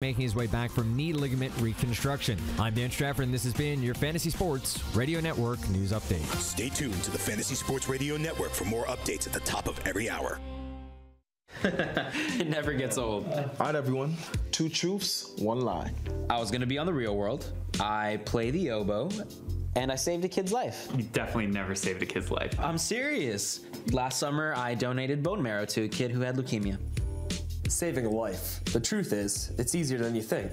making his way back from knee ligament reconstruction. I'm Dan Strafford, and this has been your Fantasy Sports Radio Network News Update. Stay tuned to the Fantasy Sports Radio Network for more updates at the top of every hour. It never gets old. All right, everyone. 2 truths, 1 lie. I was going to be on The Real World. I play the oboe. And I saved a kid's life. You definitely never saved a kid's life. I'm serious. Last summer, I donated bone marrow to a kid who had leukemia. Saving a life. The truth is, it's easier than you think.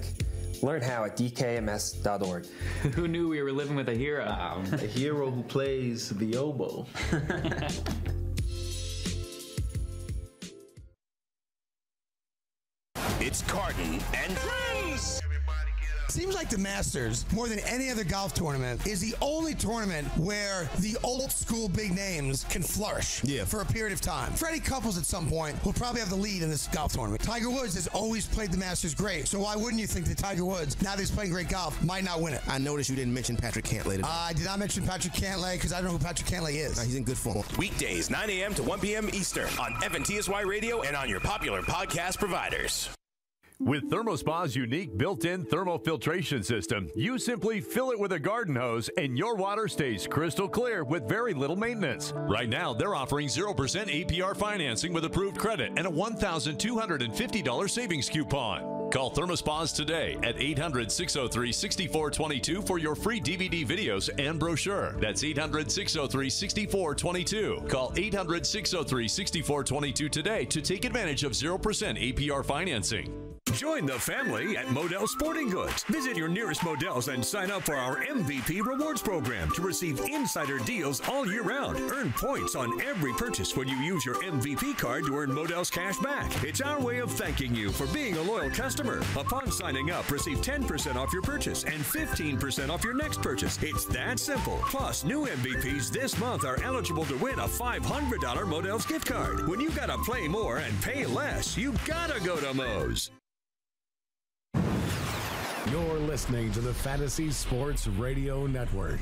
Learn how at dkms.org. Who knew we were living with a hero? A hero who plays the oboe. It's Carton and Friends. Seems like the Masters, more than any other golf tournament, is the only tournament where the old school big names can flourish for a period of time. Freddie Couples at some point will probably have the lead in this golf tournament. Tiger Woods has always played the Masters great, so why wouldn't you think that Tiger Woods, now that he's playing great golf, might not win it? I noticed you didn't mention Patrick Cantlay today. I did not mention Patrick Cantlay because I don't know who Patrick Cantlay is. He's in good form. Weekdays, 9 a.m. to 1 p.m. Eastern on FNTSY Radio and on your popular podcast providers. With ThermoSpa's unique built-in thermofiltration system, you simply fill it with a garden hose and your water stays crystal clear with very little maintenance. Right now, they're offering 0% APR financing with approved credit and a $1,250 savings coupon. Call ThermoSpas today at 800-603-6422 for your free DVD videos and brochure. That's 800-603-6422. Call 800-603-6422 today to take advantage of 0% APR financing. Join the family at Modell Sporting Goods. Visit your nearest Modell's and sign up for our MVP Rewards program to receive insider deals all year round. Earn points on every purchase when you use your MVP card to earn Modell's cash back. It's our way of thanking you for being a loyal customer. Upon signing up, receive 10% off your purchase and 15% off your next purchase. It's that simple. Plus, new MVPs this month are eligible to win a $500 Modell's gift card. When you gotta play more and pay less, you gotta go to Moe's. You're listening to the Fantasy Sports Radio Network.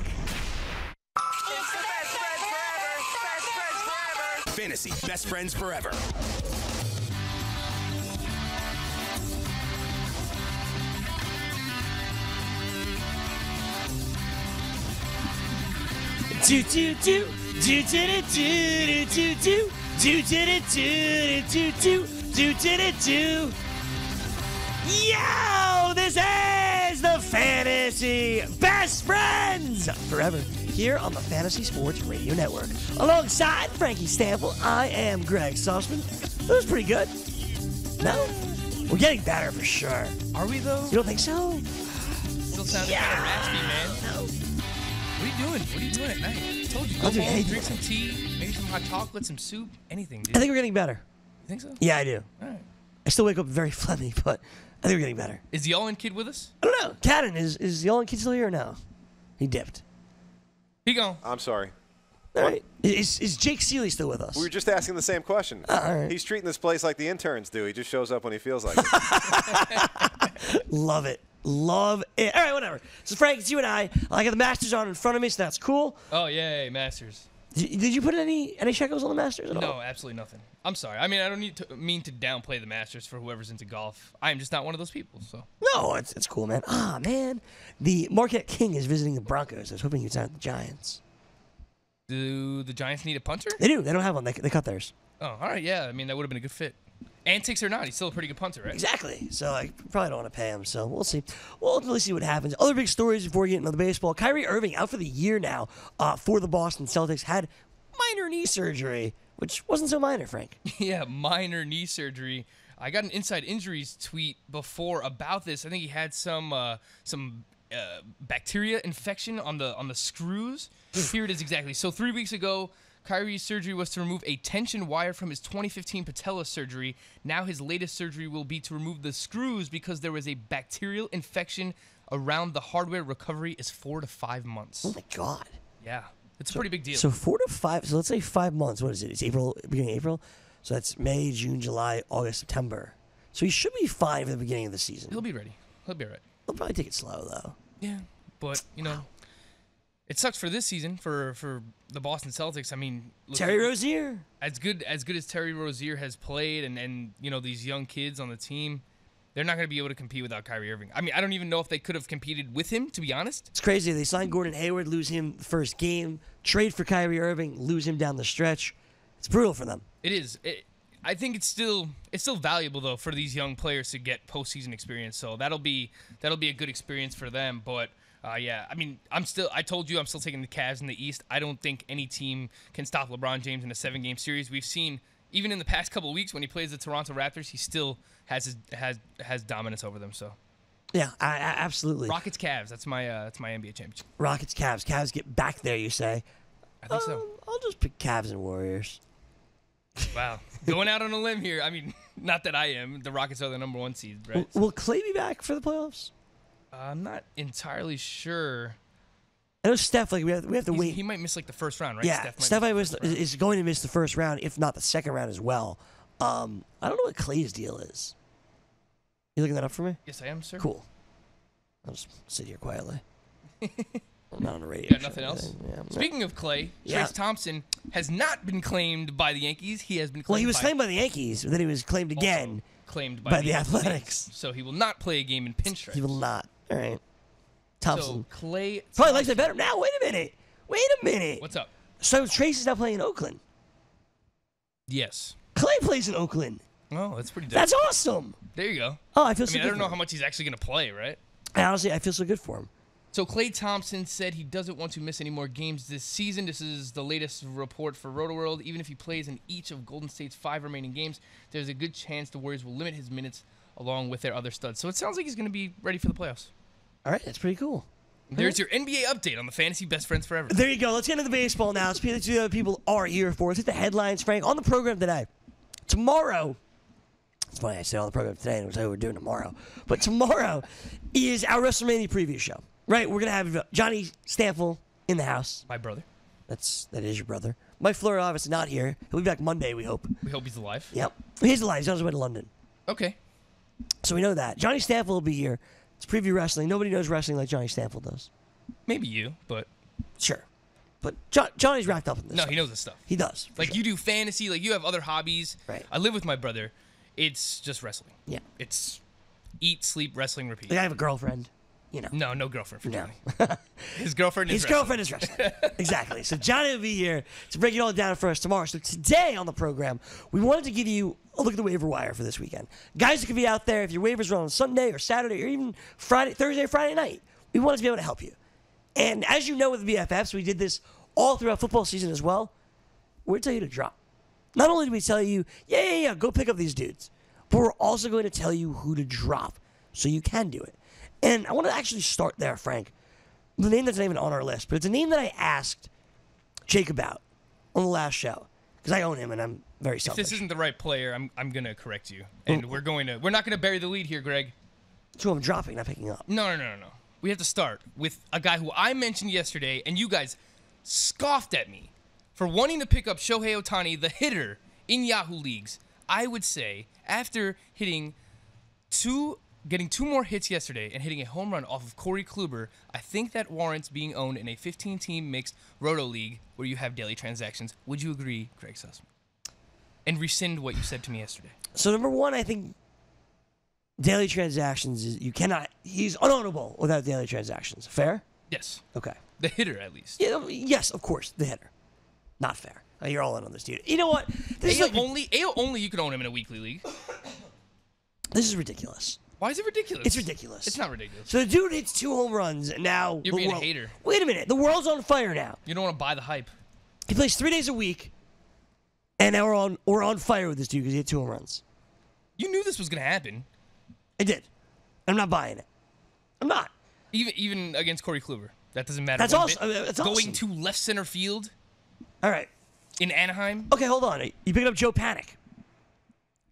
Fantasy Best Friends Forever. Do do do do do do do do do do do do do do do do. Yo, this is the Fantasy Best Friends Forever here on the Fantasy Sports Radio Network. Alongside Frankie Stample, I am Greg Sussman. That was pretty good. No? We're getting better for sure. Are we, though? You don't think so? Still sounding kind of raspy, man. No. What are you doing? What are you doing at night? I told you, go home, drink some tea, maybe some hot chocolate, some soup, anything, dude. I think we're getting better. You think so? Yeah, I do. All right. I still wake up very phlegmy, but I think we're getting better. Is the All-In Kid with us? I don't know. Cadden, is the All-In Kid still here or no? He dipped. He gone. I'm sorry. All right. Is Jake Seeley still with us? We were just asking the same question. All right. He's treating this place like the interns do. He just shows up when he feels like it. Love it. Love it. All right, whatever. So, Frank, it's you and I got the Masters on in front of me, so that's cool. Oh, yay, Masters. Did you put any shekels on the Masters at all? No, absolutely nothing. I'm sorry. I mean, I don't mean to downplay the Masters for whoever's into golf. I am just not one of those people. So no, it's cool, man. Ah, man, the Marquette King is visiting the Broncos. I was hoping he'd sign with the Giants. Do the Giants need a punter? They do. They don't have one. They cut theirs. Oh, all right. Yeah, I mean that would have been a good fit. Antics or not, he's still a pretty good punter, right? Exactly. So I probably don't want to pay him. So we'll see. We'll ultimately see what happens. Other big stories before we get into the baseball. Kyrie Irving out for the year now for the Boston Celtics. Had minor knee surgery, which wasn't so minor, Frank. Yeah, minor knee surgery. I got an Inside Injuries tweet before about this. I think he had some bacteria infection on the screws. Here it is exactly. So 3 weeks ago, Kyrie's surgery was to remove a tension wire from his 2015 patella surgery. Now his latest surgery will be to remove the screws because there was a bacterial infection around the hardware. Recovery is 4 to 5 months. Oh, my God. Yeah. It's a pretty big deal. So 4 to 5. So let's say 5 months. What is it? It's April, beginning of April. So that's May, June, July, August, September. So he should be fine for the beginning of the season. He'll be ready. He'll be all right. He'll probably take it slow, though. Yeah, but, it sucks for this season for the Boston Celtics. I mean, Terry Rozier. As good as Terry Rozier has played and these young kids on the team, They're not going to be able to compete without Kyrie Irving. I mean, I don't even know if they could have competed with him, to be honest. It's crazy. They signed Gordon Hayward, lose him the first game, trade for Kyrie Irving, lose him down the stretch. It's brutal for them. It is. I think it's still valuable though for these young players to get postseason experience. So that'll be a good experience for them. But yeah, I mean, I told you I'm still taking the Cavs in the East. I don't think any team can stop LeBron James in a 7-game series. We've seen even in the past couple of weeks when he plays the Toronto Raptors, he still has dominance over them. So yeah, absolutely. Rockets Cavs. That's my NBA championship. Rockets Cavs. Cavs get back there. You say? I think so. I'll just pick Cavs and Warriors. Wow. Going out on a limb here. I mean, not that I am. The Rockets are the number 1 seed, right? Will Clay be back for the playoffs? I'm not entirely sure. I know Steph, we have to wait. He might miss, the first round, right? Yeah, Steph is going to miss the first round, if not the second round as well. I don't know what Clay's deal is. You looking that up for me? Yes, I am, sir. Cool. I'll just sit here quietly. I'm not on the radio. You got nothing else? Yeah, Speaking of Clay, Trace Thompson has not been claimed by the Yankees. He has been claimed he was claimed by the Yankees, but then he was claimed again claimed by the Athletics. So he will not play a game in pinstripes. He will not. All right. Thompson. So Clay probably likes it better. Now, wait a minute. What's up? So Trace is now playing in Oakland. Yes. Clay plays in Oakland. Oh, that's pretty dope. That's awesome. There you go. Oh, I feel so good. I don't know how much he's actually going to play, right? Honestly, I feel so good for him. So Klay Thompson said he doesn't want to miss any more games this season. This is the latest report for RotoWorld. Even if he plays in each of Golden State's 5 remaining games, there's a good chance the Warriors will limit his minutes along with their other studs. So it sounds like he's going to be ready for the playoffs. All right, that's pretty cool. There's your NBA update on the Fantasy Best Friends Forever. There you go. Let's get into the baseball now. Let's see what the other people are here for. Let's hit the headlines, Frank. On the program today. Tomorrow, it's funny I said on the program today, and it was like we're doing tomorrow. But tomorrow is our WrestleMania preview show. Right, we're going to have Johnny Stanfill in the house. My brother. That is your brother. Mike Fleur obviously not here. He'll be back Monday, we hope. We hope he's alive. Yep. He's alive. He's on his way to London. Okay. So we know that. Johnny Stanfill will be here. It's preview wrestling. Nobody knows wrestling like Johnny Stanfill does. Maybe you, but... Sure. But Johnny's wrapped up in this. No, he knows this stuff. He does. You do fantasy, you have other hobbies. Right. I live with my brother. It's just wrestling. Yeah. It's eat, sleep, wrestling, repeat. I have a girlfriend. No girlfriend for Johnny. His girlfriend is wrestling. Exactly. So Johnny will be here to break it all down for us tomorrow. So today on the program, we wanted to give you a look at the waiver wire for this weekend. Guys that could be out there, if your waivers are on Sunday or Saturday or even Thursday or Friday night, we wanted to be able to help you. And as you know with the BFFs, we did this all throughout football season as well. We're going to tell you to drop. Not only do we tell you, go pick up these dudes, but we're also going to tell you who to drop so you can do it. And I want to actually start there, Frank. The name that's not even on our list, but it's a name that I asked Jake about on the last show because I own him and I'm very selfish. If this isn't the right player, I'm going to correct you, and we're not going to bury the lead here, Greg. So I'm dropping, not picking up. No. We have to start with a guy who I mentioned yesterday, and you guys scoffed at me for wanting to pick up Shohei Ohtani, the hitter in Yahoo leagues. I would say after getting 2 more hits yesterday and hitting a home run off of Corey Kluber, I think that warrants being owned in a 15-team mixed roto league where you have daily transactions. Would you agree, Greg Sussman? And rescind what you said to me yesterday. So number one, I think daily transactions he's unownable without daily transactions. Fair? Yes. Okay. The hitter, at least. Yeah, yes, of course, the hitter. Not fair. You're all in on this dude. You know what? AL only, you could own him in a weekly league. This is ridiculous. Why is it ridiculous? It's ridiculous. It's not ridiculous. So the dude hits 2 home runs, and now you're being a hater. Wait a minute. The world's on fire now. You don't want to buy the hype. He plays 3 days a week, and now we're on fire with this dude because he hit 2 home runs. You knew this was going to happen. I did. I'm not buying it. I'm not. Even against Corey Kluber. That doesn't matter. That's awesome. That's going awesome. to left center field. All right. In Anaheim. Okay, hold on. You picked up Joe Panic.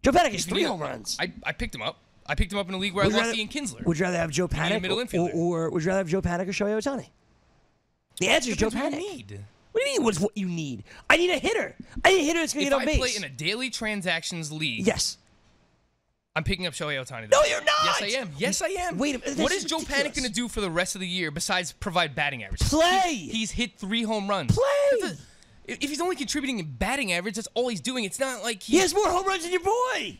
Joe Panic has 3 home runs. I picked him up. I picked him up in a league where I lost Ian Kinsler. Would you rather have Joe Panic or would you rather have Joe Panic or Shohei Ohtani? The answer is Joe Panic. What you need? What do you mean what's what you need? I need a hitter. I need a hitter that's going to get on base. If I play in a daily transactions league. Yes. I'm picking up Shohei Ohtani. No, you're not. Yes, I am. Wait a minute. What is Joe Panic going to do for the rest of the year besides provide batting average? Play. He's hit 3 home runs. Play. If he's only contributing in batting average, that's all he's doing. It's not like he has more home runs than your boy.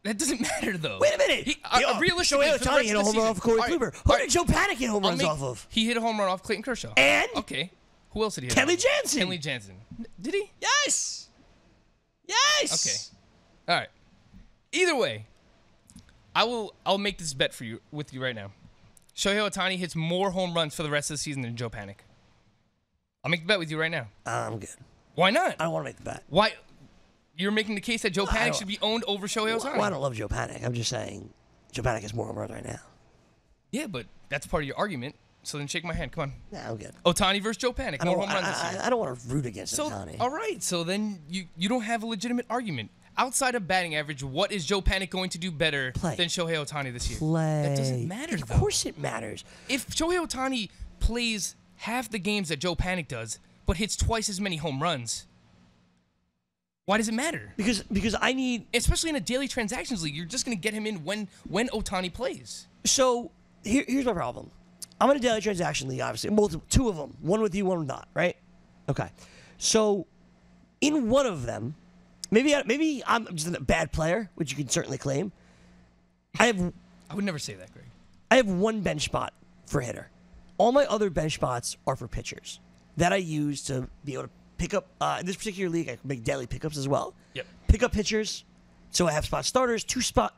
That doesn't matter, though. Wait a minute. Realistically, Shohei for the Ohtani rest hit of a the home run off season- Corey all right, Kluber. all Who right. did Joe Panic hit home runs off of? He hit a home run off Clayton Kershaw. And? Okay. Who else did he hit? Kenley off? Jansen. Kenley Jansen. Did he? Yes. Yes. Okay. All right. Either way, I'll make this bet with you right now. Shohei Ohtani hits more home runs for the rest of the season than Joe Panic. I'll make the bet with you right now. I'm good. Why not? I don't want to make the bet. Why? You're making the case that Joe Panic should be owned over Shohei Ohtani. Well, I don't love Joe Panic. I'm just saying Joe Panic has more home runs right now. Yeah, but that's part of your argument. So then shake my hand. Come on. Nah, I'm good. Ohtani versus Joe Panic. More home runs this year. I don't want to root against Ohtani. All right. So then you don't have a legitimate argument. Outside of batting average, what is Joe Panic going to do better than Shohei Ohtani this year? That doesn't matter, though. Of course it matters. If Shohei Ohtani plays half the games that Joe Panic does, but hits twice as many home runs, why does it matter? Because I need... Especially in a daily transactions league, you're just going to get him in when Ohtani plays. So here's my problem. I'm in a daily transaction league, obviously. Two of them. One with you, one with not, right? Okay. So in one of them... Maybe I'm just a bad player, which you can certainly claim. I would never say that, Greg. I have one bench spot for hitter. All my other bench spots are for pitchers that I use to be able to pick up. In this particular league, I can make daily pickups as well. Yep. Pick up pitchers. So I have spot starters, two start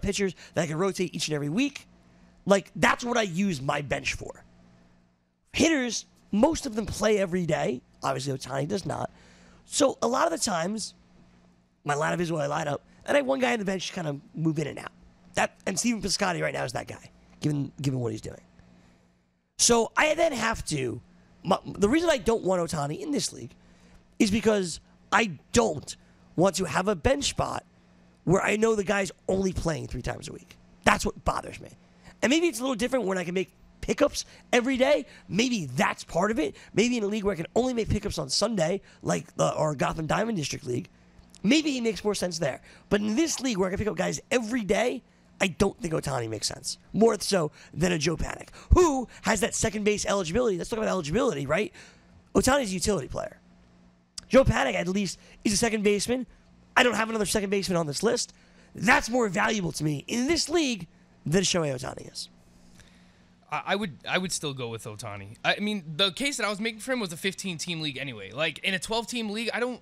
pitchers that I can rotate each and every week. Like, that's what I use my bench for. Hitters, most of them play every day. Obviously, Ohtani does not. So a lot of the times, my lineup is what I line up, and I have one guy on the bench kind of move in and out. And Steven Piscotty right now is that guy, given what he's doing. So I then have to. The reason I don't want Ohtani in this league is because I don't want to have a bench spot where I know the guy's only playing 3 times a week. That's what bothers me. And maybe it's a little different when I can make pickups every day. Maybe that's part of it. Maybe in a league where I can only make pickups on Sunday, like our Gotham Diamond District League, maybe it makes more sense there. But in this league where I can pick up guys every day, I don't think Ohtani makes sense. More so than a Joe Panic, who has that second base eligibility. Let's talk about eligibility, right? Ohtani's a utility player. Joe Panic, at least, is a second baseman. I don't have another second baseman on this list. That's more valuable to me in this league than Shohei Ohtani is. I would still go with Ohtani. I mean, the case that I was making for him was a 15-team league anyway. Like, in a 12-team league, I don't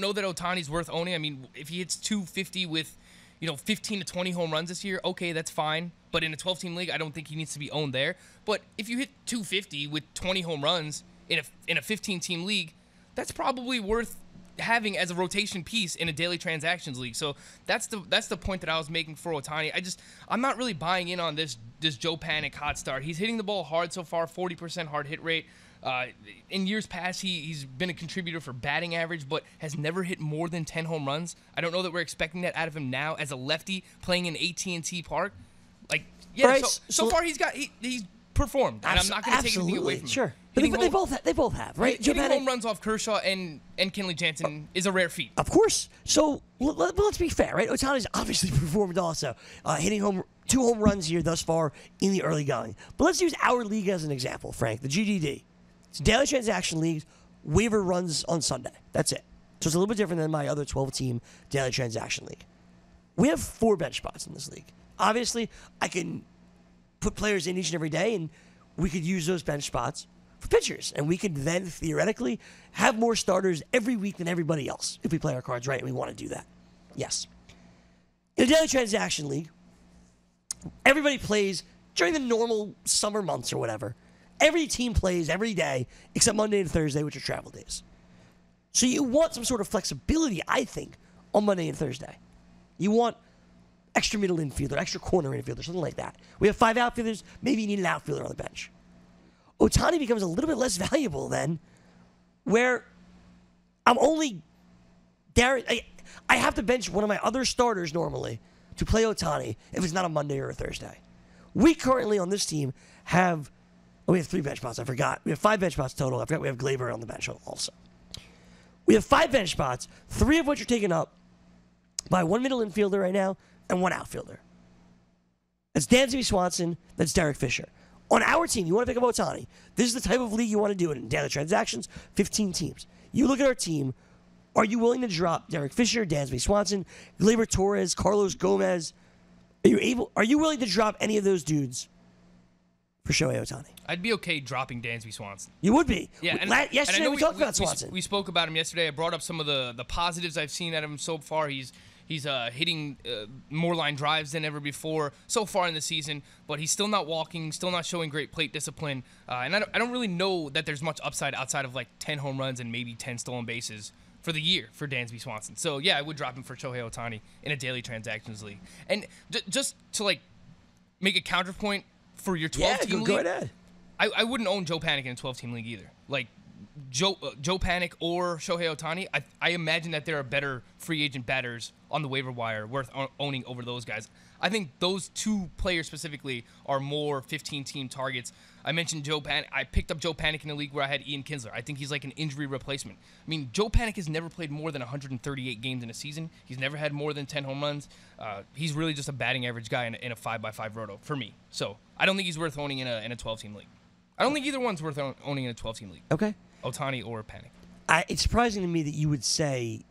know that Ohtani's worth owning. I mean, if he hits 250 with, 15 to 20 home runs this year, okay, that's fine. But in a 12-team league, I don't think he needs to be owned there. But if you hit 250 with 20 home runs in a 15-team league, that's probably worth having as a rotation piece in a daily transactions league. So that's the point that I was making for Ohtani. I'm not really buying in on this Joe Panic hot start. He's hitting the ball hard so far, 40% hard hit rate. In years past, he's been a contributor for batting average, but has never hit more than 10 home runs. I don't know that we're expecting that out of him now as a lefty playing in AT&T Park. Like, yeah, Bryce, so far he's performed, and I'm not going to take anything away from him. Sure. But they both have, right? Hitting home runs off Kershaw and Kenley Jansen is a rare feat. Of course. So let's be fair, right? Ohtani's obviously performed also, hitting 2 home runs here thus far in the early going. But let's use our league as an example, Frank, the GDD. It's daily transaction leagues, waiver runs on Sunday. That's it. So it's a little bit different than my other 12-team daily transaction league. We have 4 bench spots in this league. Obviously, I can put players in each and every day, and we could use those bench spots for pitchers. And we could then theoretically have more starters every week than everybody else if we play our cards right and we want to do that. Yes. In a daily transaction league, everybody plays during the normal summer months or whatever. Every team plays every day except Monday and Thursday, which are travel days. So you want some sort of flexibility, I think, on Monday and Thursday. You want extra middle infielder, extra corner infielder, something like that. We have 5 outfielders. Maybe you need an outfielder on the bench. Ohtani becomes a little bit less valuable then, where I'm only I have to bench one of my other starters normally to play Ohtani if it's not a Monday or a Thursday. We currently on this team have 3 bench spots. I forgot. We have 5 bench spots total. I forgot we have Glaber on the bench also. We have 5 bench spots, 3 of which are taken up by 1 middle infielder right now and 1 outfielder. That's Dansby Swanson. That's Derek Fisher. On our team, you want to pick up Ohtani. This is the type of league you want to do it in. Daily transactions, 15 teams. You look at our team, Are you willing to drop Derek Fisher, Dansby Swanson, Gleyber Torres, Carlos Gomez? Are you willing to drop any of those dudes for Shohei Ohtani? I'd be okay dropping Dansby Swanson. You would be. Yeah. Yesterday we talked about Swanson. We spoke about him yesterday. I brought up some of the positives I've seen out of him so far. He's hitting more line drives than ever before so far in the season, but he's still not walking, still not showing great plate discipline. And I don't really know that there's much upside outside of like 10 home runs and maybe 10 stolen bases for the year for Dansby Swanson. So, yeah, I would drop him for Shohei Ohtani in a daily transactions league. And just to, like, make a counterpoint for your 12-team league. Go ahead. I wouldn't own Joe Panic in a 12-team league either. Like, Joe Panic or Shohei Ohtani, I imagine that there are better free agent batters on the waiver wire worth owning over those guys. I think those two players specifically are more 15-team targets. I mentioned Joe Panic. I picked up Joe Panic in a league where I had Ian Kinsler. I think he's like an injury replacement. I mean, Joe Panic has never played more than 138 games in a season. He's never had more than 10 home runs. He's really just a batting average guy in a 5x5 roto for me. So I don't think he's worth owning in a 12-team league. I don't think either one's worth owning in a 12-team league. Okay. Ohtani or Panic. It's surprising to me that you would say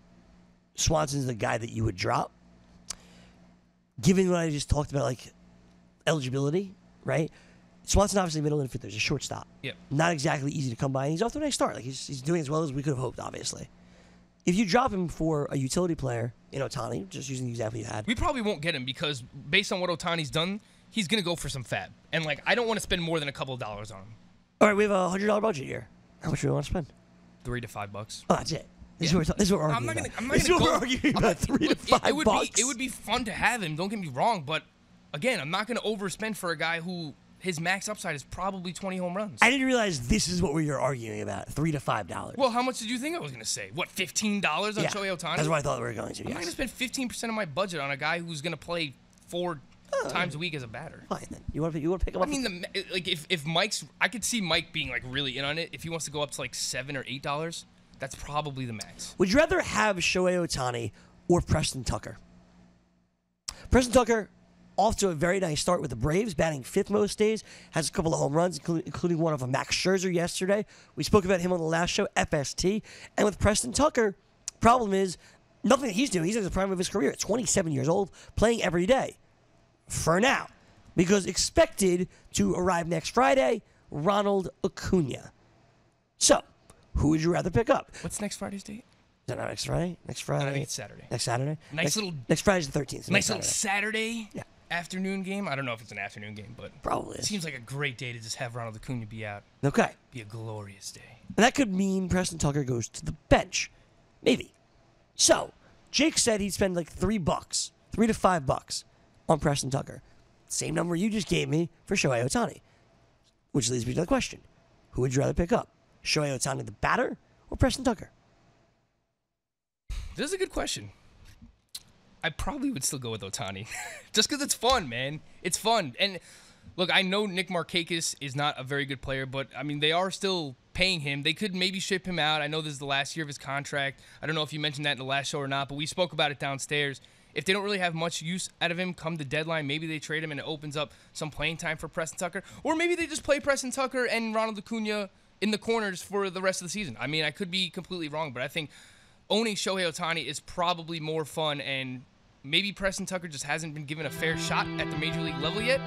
Swanson's the guy that you would drop. Given what I just talked about, like eligibility, right? Swanson obviously middle infielder. There's a shortstop. Yep. Not exactly easy to come by, and he's off to a nice start. Like he's doing as well as we could have hoped, obviously. If you drop him for a utility player in Ohtani, just using the example you had, we probably won't get him because based on what Ohtani's done, he's going to go for some fab. And like I don't want to spend more than a couple of dollars on him. All right, we have a $100 budget here. How much do we want to spend? $3 to $5. Oh, that's it. This is what we're arguing about. This is what we're arguing about. $3 to $5. It would be fun to have him. Don't get me wrong, but again, I'm not going to overspend for a guy who his max upside is probably 20 home runs. I didn't realize this is what we were arguing about. $3 to $5. Well, how much did you think I was going to say? What, $15 on Shohei Ohtani? That's what I thought we were going to. I'm not going to spend 15% of my budget on a guy who's going to play 4 times a week as a batter. Fine then. You want to pick him up? I mean, if Mike's, I could see Mike being like really in on it. If he wants to go up to like $7 or $8. That's probably the max. Would you rather have Shohei Ohtani or Preston Tucker? Preston Tucker, off to a very nice start with the Braves, batting 5th most days, has a couple of home runs, including one of a Max Scherzer yesterday. We spoke about him on the last show, FST. And with Preston Tucker, problem is, nothing that he's doing. He's in the prime of his career at 27 years old, playing every day. For now. Because expected to arrive next Friday, Ronald Acuna. So, who would you rather pick up? What's next Friday's date? Is that not next Friday? Next Friday? I think it's Saturday. Next Saturday? Next Friday's the 13th. Nice little Saturday afternoon game. I don't know if it's an afternoon game, but probably it seems like a great day to just have Ronald Acuna be out. Okay. Be a glorious day. And that could mean Preston Tucker goes to the bench. Maybe. So, Jake said he'd spend like $3 to $5 on Preston Tucker. Same number you just gave me for Shohei Ohtani. Which leads me to the question. Who would you rather pick up? Shohei Ohtani, the batter, or Preston Tucker? This is a good question. I probably would still go with Ohtani. Just because it's fun, man. It's fun. And look, I know Nick Markakis is not a very good player, but, I mean, they are still paying him. They could maybe ship him out. I know this is the last year of his contract. I don't know if you mentioned that in the last show or not, but we spoke about it downstairs. If they don't really have much use out of him come the deadline, maybe they trade him and it opens up some playing time for Preston Tucker. Or maybe they just play Preston Tucker and Ronald Acuna in the corners for the rest of the season. I mean, I could be completely wrong, but I think owning Shohei Ohtani is probably more fun, and maybe Preston Tucker just hasn't been given a fair shot at the major league level yet,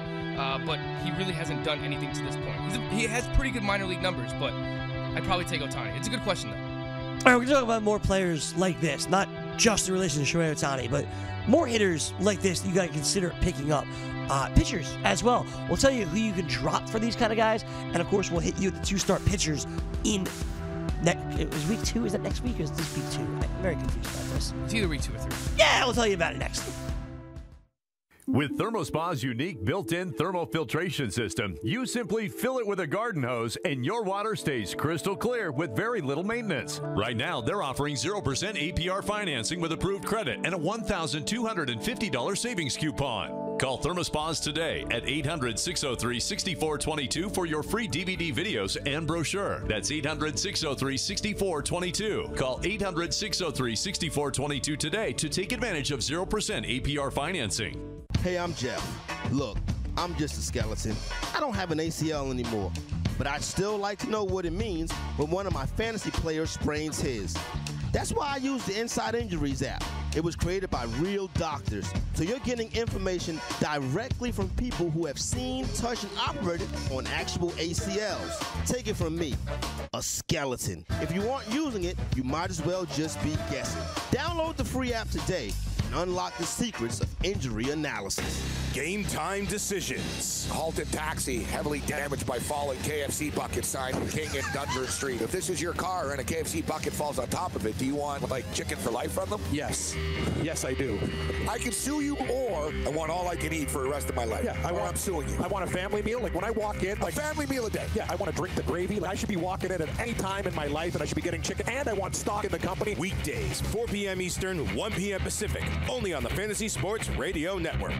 but he really hasn't done anything to this point. He has pretty good minor league numbers, but I'd probably take Ohtani. It's a good question, though. All right, we're going to talk about more players like this, not just in relation to Shohei Ohtani, but more hitters like this that you got to consider picking up. Pitchers as well. We'll tell you who you can drop for these kind of guys, and of course, we'll hit you with the 2-start pitchers in it was week 2. Is that next week or is this week 2? I'm very confused about this. It's either week 2 or 3. Yeah, we'll tell you about it next. With ThermoSpa's unique built-in thermal filtration system, you simply fill it with a garden hose and your water stays crystal clear with very little maintenance. Right now, they're offering 0% APR financing with approved credit and a $1,250 savings coupon. Call ThermoSpas today at 800-603-6422 for your free DVD videos and brochure. That's 800-603-6422. Call 800-603-6422 today to take advantage of 0% APR financing. Hey, I'm Jeff. Look, I'm just a skeleton. I don't have an ACL anymore, but I'd still like to know what it means when one of my fantasy players sprains his. That's why I use the Inside Injuries app. It was created by real doctors, so you're getting information directly from people who have seen, touched, and operated on actual ACLs. Take it from me, a skeleton. If you aren't using it, you might as well just be guessing. Download the free app today and unlock the secrets of injury analysis. Game time decisions. Halted taxi, heavily damaged by falling KFC bucket sign from King and Dunford Street. If this is your car and a KFC bucket falls on top of it, do you want, like, chicken for life from them? Yes. Yes, I do. I can sue you, or I want all I can eat for the rest of my life. Yeah, I'm suing you. I want a family meal. Like, when I walk in, like, a family meal a day. Yeah, I want to drink the gravy. Like, I should be walking in at any time in my life, and I should be getting chicken, and I want stock in the company. Weekdays, 4 p.m. Eastern, 1 p.m. Pacific, only on the Fantasy Sports Radio Network.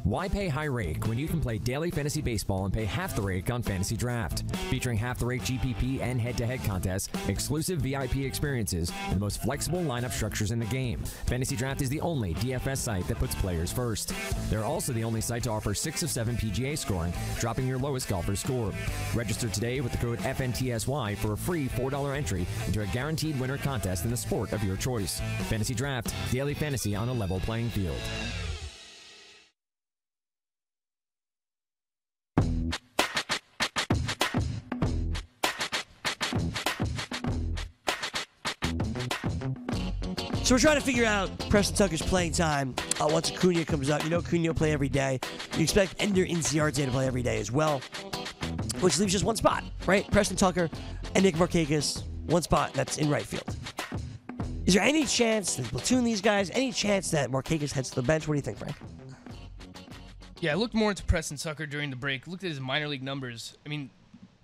Why pay high rake when you can play daily fantasy baseball and pay half the rake on Fantasy Draft? Featuring half the rake GPP and head-to-head contests, exclusive VIP experiences, and the most flexible lineup structures in the game. Fantasy Draft is the only DFS site that puts players first. They're also the only site to offer 6 of 7 PGA scoring, dropping your lowest golfer's score. Register today with the code FNTSY for a free $4 entry into a guaranteed winner contest in the sport of your choice. Fantasy Draft, daily fantasy on a level playing field. So we're trying to figure out Preston Tucker's playing time once Acuna comes up. You know Acuna will play every day. You expect Ender Inciarte to play every day as well, which leaves just one spot, right? Preston Tucker and Nick Markakis, one spot that's in right field. Is there any chance they platoon these guys? Any chance that Markakis heads to the bench? What do you think, Frank? Yeah, I looked more into Preston Tucker during the break. Looked at his minor league numbers. I mean,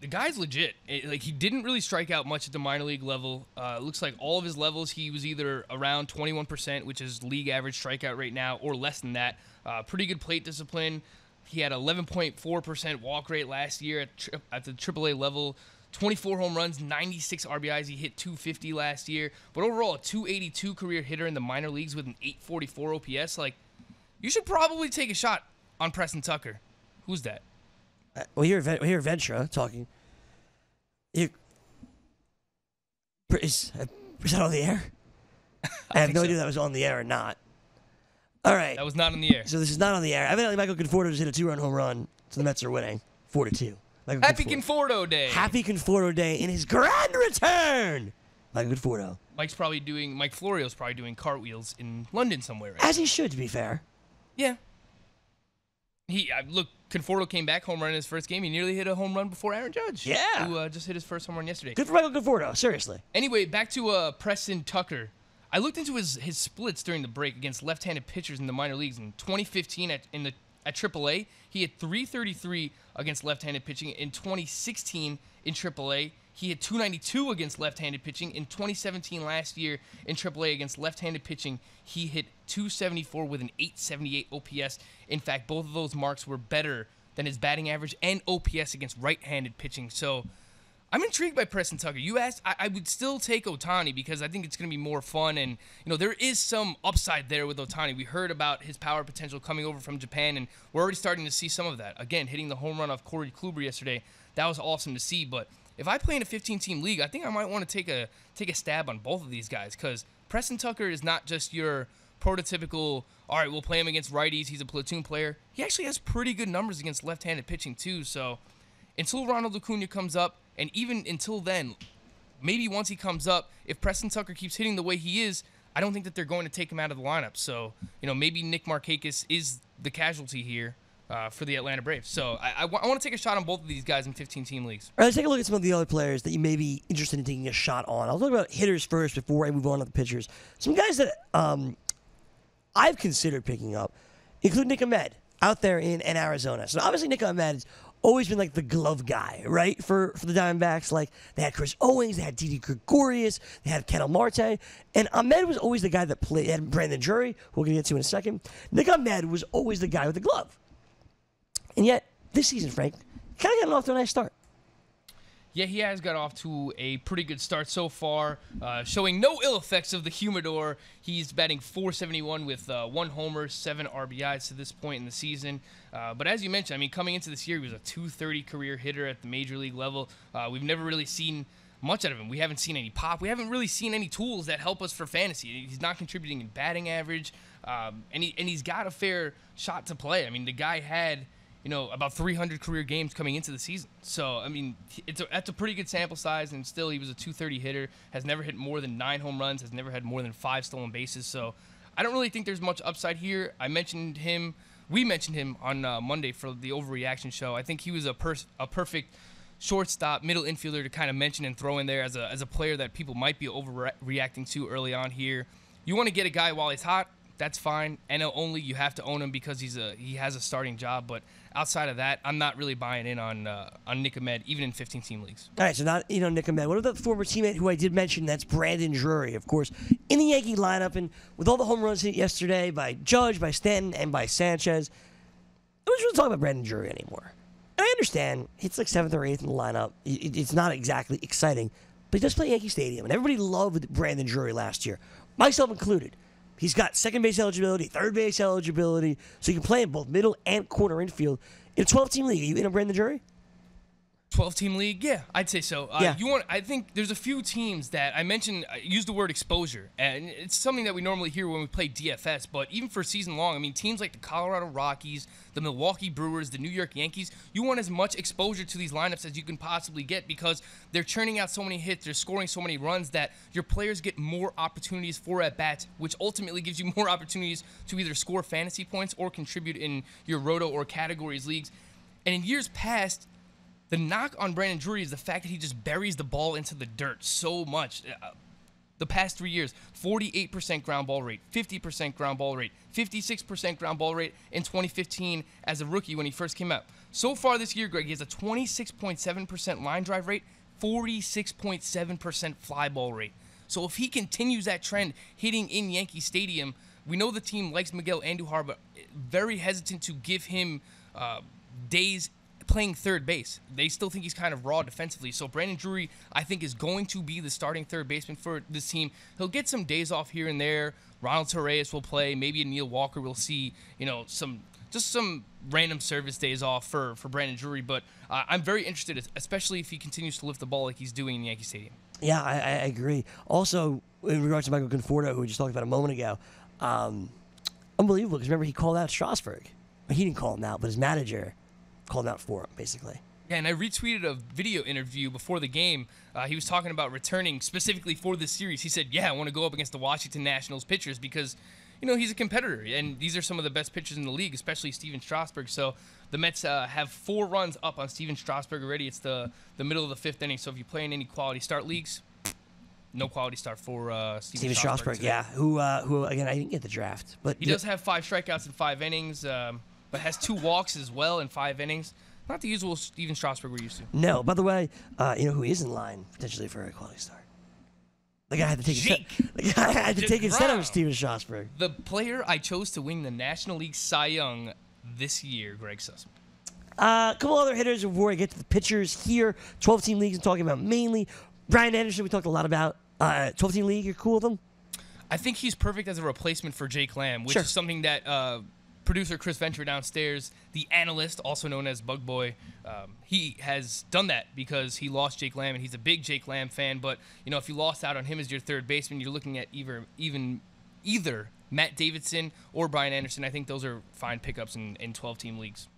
the guy's legit. He didn't really strike out much at the minor league level. Looks like all of his levels, he was either around 21%, which is league average strikeout rate now, or less than that. Pretty good plate discipline. He had 11.4% walk rate last year at the AAA level. 24 home runs, 96 RBIs. He hit 250 last year. But overall, a 282 career hitter in the minor leagues with an 844 OPS. Like, you should probably take a shot on Preston Tucker. Who's that? We hear Ventura talking. Is that on the air? I have no idea that was on the air or not. All right. That was not on the air. So this is not on the air. Evidently, Michael Conforto just hit a 2-run home run, so the Mets are winning 4-2. Happy Conforto Day. Happy Conforto Day in his grand return. Michael Conforto. Mike Florio's probably doing cartwheels in London somewhere. Right? As he should, to be fair. Yeah. Look, Conforto came back, home run in his first game. He nearly hit a home run before Aaron Judge. Yeah. Who just hit his first home run yesterday. Good for Michael Conforto, seriously. Anyway, back to Preston Tucker. I looked into his splits during the break against left-handed pitchers in the minor leagues. In 2015 at AAA, he had 333 against left-handed pitching. In 2016 in AAA, he had 292 against left-handed pitching. In 2017 last year in AAA against left-handed pitching, he hit 274 with an 878 OPS. In fact, both of those marks were better than his batting average and OPS against right-handed pitching. So I'm intrigued by Preston Tucker. You asked, I would still take Ohtani because I think it's going to be more fun. And, there is some upside there with Ohtani. We heard about his power potential coming over from Japan, and we're already starting to see some of that. Again, hitting the home run off Corey Kluber yesterday. That was awesome to see. But if I play in a 15-team league, I think I might want to take a stab on both of these guys because Preston Tucker is not just your prototypical, all right, we'll play him against righties, he's a platoon player. He actually has pretty good numbers against left-handed pitching too. So until Ronald Acuna comes up, and even until then, maybe once he comes up, if Preston Tucker keeps hitting the way he is, I don't think that they're going to take him out of the lineup. So, maybe Nick Markakis is the casualty here for the Atlanta Braves. So I want to take a shot on both of these guys in 15-team leagues. All right, let's take a look at some of the other players that you may be interested in taking a shot on. I'll talk about hitters first before I move on to the pitchers. Some guys that I've considered picking up include Nick Ahmed out there in Arizona. So obviously Nick Ahmed has always been like the glove guy, right, for the Diamondbacks. Like, they had Chris Owings, they had Didi Gregorius, they had Ketel Marte, and Ahmed was always the guy that played. They had Brandon Drury, who we're going to get to in a second. Nick Ahmed was always the guy with the glove. And yet, this season, Frank, kind of got off to a nice start. Yeah, he has got off to a pretty good start so far, showing no ill effects of the humidor. He's batting .471 with 1 homer, 7 RBIs to this point in the season. But as you mentioned, coming into this year, he was a .230 career hitter at the major league level. We've never really seen much out of him. We haven't seen any pop. We haven't really seen any tools that help us for fantasy. He's not contributing in batting average, and he's got a fair shot to play. I mean, the guy had, about 300 career games coming into the season. So, I mean, that's a pretty good sample size, and still he was a 230 hitter, has never hit more than 9 home runs, has never had more than 5 stolen bases. So I don't really think there's much upside here. We mentioned him on Monday for the Overreaction show. I think he was a perfect shortstop, middle infielder to kind of mention and throw in there as a player that people might be overreacting to early on here. You want to get a guy while he's hot, that's fine. NL only, you have to own him because he has a starting job. But outside of that, I'm not really buying in on Nick Ahmed, even in 15-team leagues. All right, so not Nick Ahmed. What about the former teammate who I did mention? That's Brandon Drury, of course, in the Yankee lineup. And with all the home runs hit yesterday by Judge, by Stanton, and by Sanchez, I wasn't really talking about Brandon Drury anymore. And I understand it's like 7th or 8th in the lineup. It's not exactly exciting, but he does play Yankee Stadium, and everybody loved Brandon Drury last year, myself included. He's got second base eligibility, third base eligibility, so you can play in both middle and corner infield. In a 12-team league, are you in a Brandon Drury? 12-team league, yeah, I'd say so. Yeah. I think there's a few teams that I mentioned use the word exposure, and it's something that we normally hear when we play DFS. But even for season long, I mean, teams like the Colorado Rockies, the Milwaukee Brewers, the New York Yankees, you want as much exposure to these lineups as you can possibly get because they're churning out so many hits, they're scoring so many runs that your players get more opportunities for at bats, which ultimately gives you more opportunities to either score fantasy points or contribute in your roto or categories leagues. And in years past, the knock on Brandon Drury is the fact that he just buries the ball into the dirt so much. The past 3 years, 48% ground ball rate, 50% ground ball rate, 56% ground ball rate in 2015 as a rookie when he first came out. So far this year, Greg, he has a 26.7% line drive rate, 46.7% fly ball rate. So if he continues that trend hitting in Yankee Stadium, we know the team likes Miguel Andujar, but very hesitant to give him days playing third base. They still think he's kind of raw defensively. So Brandon Drury, I think, is going to be the starting third baseman for this team. He'll get some days off here and there. Ronald Torreyes will play. Maybe Neil Walker will see, some random service days off for Brandon Drury. But I'm very interested, especially if he continues to lift the ball like he's doing in Yankee Stadium. Yeah, I agree. Also, in regards to Michael Conforto, who we just talked about a moment ago, unbelievable, because remember, he called out Strasburg. He didn't call him out, but his manager called out for him, basically. Yeah, and I retweeted a video interview before the game. He was talking about returning specifically for this series. He said, I want to go up against the Washington Nationals pitchers because, he's a competitor, and these are some of the best pitchers in the league, especially Steven Strasburg. So the Mets have 4 runs up on Steven Strasburg already. It's the middle of the 5th inning, so if you play in any quality start leagues, no quality start for Steven Strasburg today. Yeah, who again, I didn't get the draft. But he does have 5 strikeouts in 5 innings, but has 2 walks as well in 5 innings. Not the usual Steven Strasburg we're used to. No, by the way, who is in line potentially for a quality start? The guy had to take his set over Steven Strasburg. The player I chose to win the National League Cy Young this year, Greg Sussman. A couple other hitters before I get to the pitchers here. 12-team leagues I'm talking about mainly. Brian Anderson, we talked a lot about. 12-team league, you're cool with him? I think he's perfect as a replacement for Jake Lamb, which is something that producer Chris Venture downstairs, the analyst, also known as Bug Boy, he has done that because he lost Jake Lamb, and he's a big Jake Lamb fan. But, if you lost out on him as your third baseman, you're looking at either Matt Davidson or Brian Anderson. I think those are fine pickups in 12-team leagues.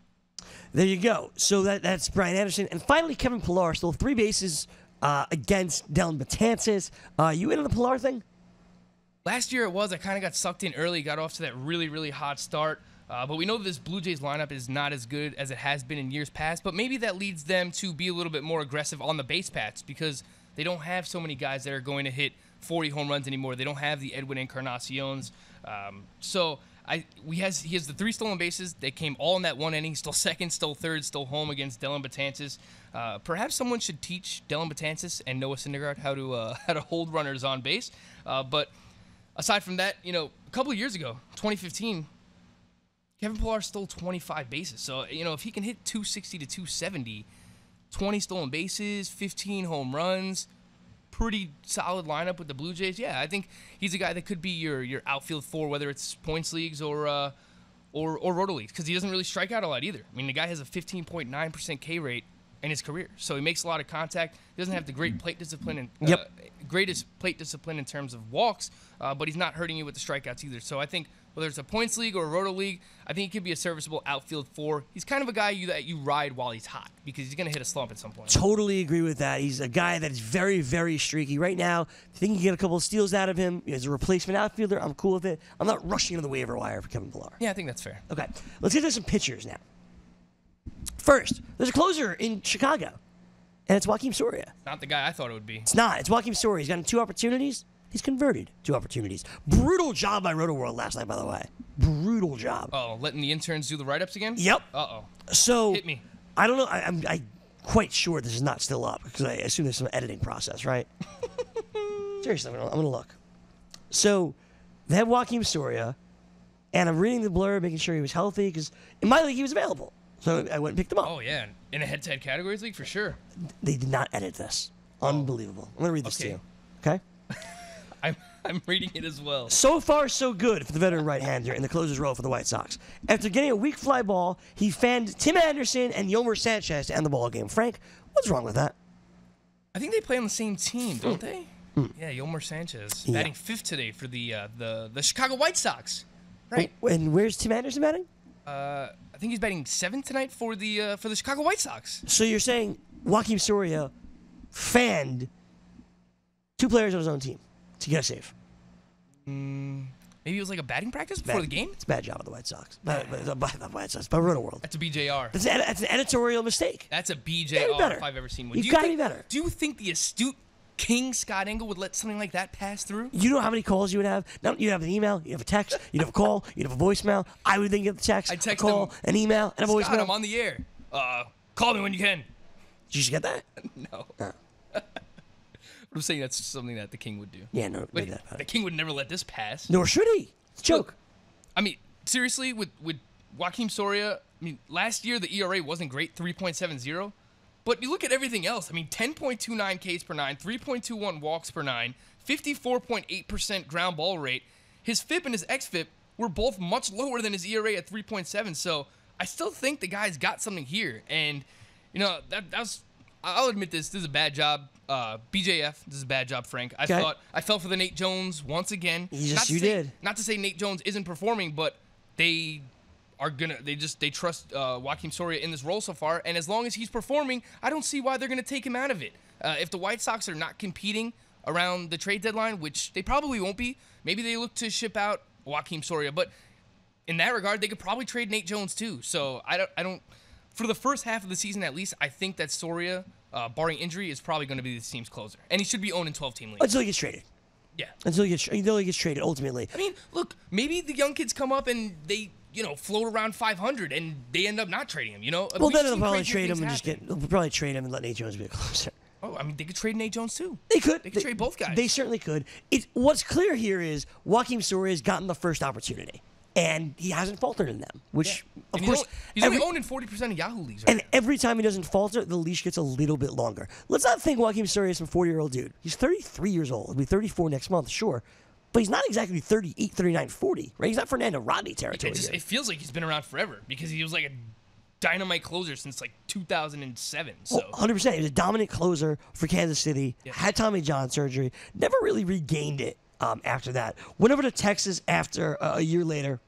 There you go. So that's Brian Anderson. And finally, Kevin Pillar, still 3 bases against Dellin Betances. You in on the Pillar thing? Last year it was. I kind of got sucked in early, got off to that really, really hot start. But we know this Blue Jays lineup is not as good as it has been in years past, but maybe that leads them to be a little bit more aggressive on the base paths because they don't have so many guys that are going to hit 40 home runs anymore. They don't have the Edwin Encarnaciones. He has the 3 stolen bases. They came all in that 1 inning, still second, still third, still home against Dellin Betances. Perhaps someone should teach Dellin Betances and Noah Syndergaard how to hold runners on base. But aside from that, a couple of years ago, 2015, Kevin Pillar stole 25 bases. So, if he can hit 260 to 270, 20 stolen bases, 15 home runs, pretty solid lineup with the Blue Jays. Yeah, I think he's a guy that could be your outfield 4, whether it's points leagues or roto leagues, because he doesn't really strike out a lot either. I mean, the guy has a 15.9% K rate, in his career. So he makes a lot of contact. He doesn't have the great plate discipline and greatest plate discipline in terms of walks, but he's not hurting you with the strikeouts either. So I think whether it's a points league or a roto league, I think he could be a serviceable outfield 4. He's kind of a guy that you ride while he's hot because he's going to hit a slump at some point. Totally agree with that. He's a guy that is very, very streaky. Right now, I think you can get a couple of steals out of him. As a replacement outfielder, I'm cool with it. I'm not rushing to the waiver wire for Kevin Pillar. Yeah, I think that's fair. Okay, let's get to some pitchers now. First, there's a closer in Chicago, and it's Joakim Soria. Not the guy I thought it would be. It's not. It's Joakim Soria. He's gotten 2 opportunities. He's converted 2 opportunities. Brutal job by Roto World last night, by the way. Brutal job. Oh, letting the interns do the write-ups again? Yep. Uh-oh. So, hit me. I don't know. I'm quite sure this is not still up because I assume there's some editing process, right? Seriously, I'm going to look. So, they have Joakim Soria, and I'm reading the blurb, making sure he was healthy because in my league he was available. So I went and picked him up. Oh, yeah. In a head-to-head categories league, for sure. They did not edit this. Unbelievable. I'm going to read this to you. Okay? I'm reading it as well. So far, so good for the veteran right-hander in the closer's role for the White Sox. After getting a weak fly ball, he fanned Tim Anderson and Yomer Sanchez to end the ball game. Frank, what's wrong with that? I think they play on the same team, don't they? Yeah, Yomer Sanchez batting 5th today for the Chicago White Sox. Right. And where's Tim Anderson batting? I think he's batting 7th tonight for the Chicago White Sox. So you're saying Joakim Soria fanned 2 players on his own team to get a save? Maybe it was like a batting practice before the game? It's a bad job of the White Sox. By the White Sox, by Roto World. That's a BJR. That's an editorial mistake. That's a BJR if I've ever seen one. You've got to be better. Do you think the astute King Scott Engel would let something like that pass through? You know how many calls you would have? Now, you'd have an email, you'd have a text, you'd have a call, you'd have a voicemail. I would then get the text, a call, an email, and a voicemail. Scott, I'm on the air. Call me when you can. Did you get that? No. I'm saying that's something that the King would do. Yeah, no. Wait, the King would never let this pass. Nor should he. It's a joke. Look, I mean, seriously, with Joakim Soria, I mean, last year the ERA wasn't great, 3.70. But you look at everything else. I mean, 10.29 Ks per 9, 3.21 walks per 9, 54.8% ground ball rate. His FIP and his xFIP were both much lower than his ERA at 3.7. So I still think the guy's got something here. And, you know, that's I'll admit this is a bad job. BJF, this is a bad job, Frank. I fell for the Nate Jones once again. You did. Not to say Nate Jones isn't performing, but they trust Joakim Soria in this role so far, and as long as he's performing, I don't see why they're gonna take him out of it. If the White Sox are not competing around the trade deadline, which they probably won't be, maybe they look to ship out Joakim Soria. But in that regard, they could probably trade Nate Jones too. So I don't. For the first half of the season, at least, I think that Soria, barring injury, is probably going to be this team's closer, and he should be owned in 12-team leagues until he gets traded. Yeah, until he gets traded. Ultimately, I mean, look, maybe the young kids come up and they, float around 500, and they end up not trading him. Well, then they'll probably trade him and let Nate Jones be a closer. Oh, I mean, they could trade Nate Jones too. They could. They could trade both guys. They certainly could. What's clear here is Joakim Soria has gotten the first opportunity. And he hasn't faltered in them, which, of course... He's only owned in 40% of Yahoo leagues right now. Every time he doesn't falter, the leash gets a little bit longer. Let's not think Joakim Soria is some 40-year-old dude. He's 33 years old. He'll be 34 next month, sure. But he's not exactly 38, 39, 40, right? He's not Fernando Rodney territory. It feels like he's been around forever because he was like a dynamite closer since like 2007. So 100%. He was a dominant closer for Kansas City, had Tommy John surgery, never really regained it after that. Went over to Texas after a year later.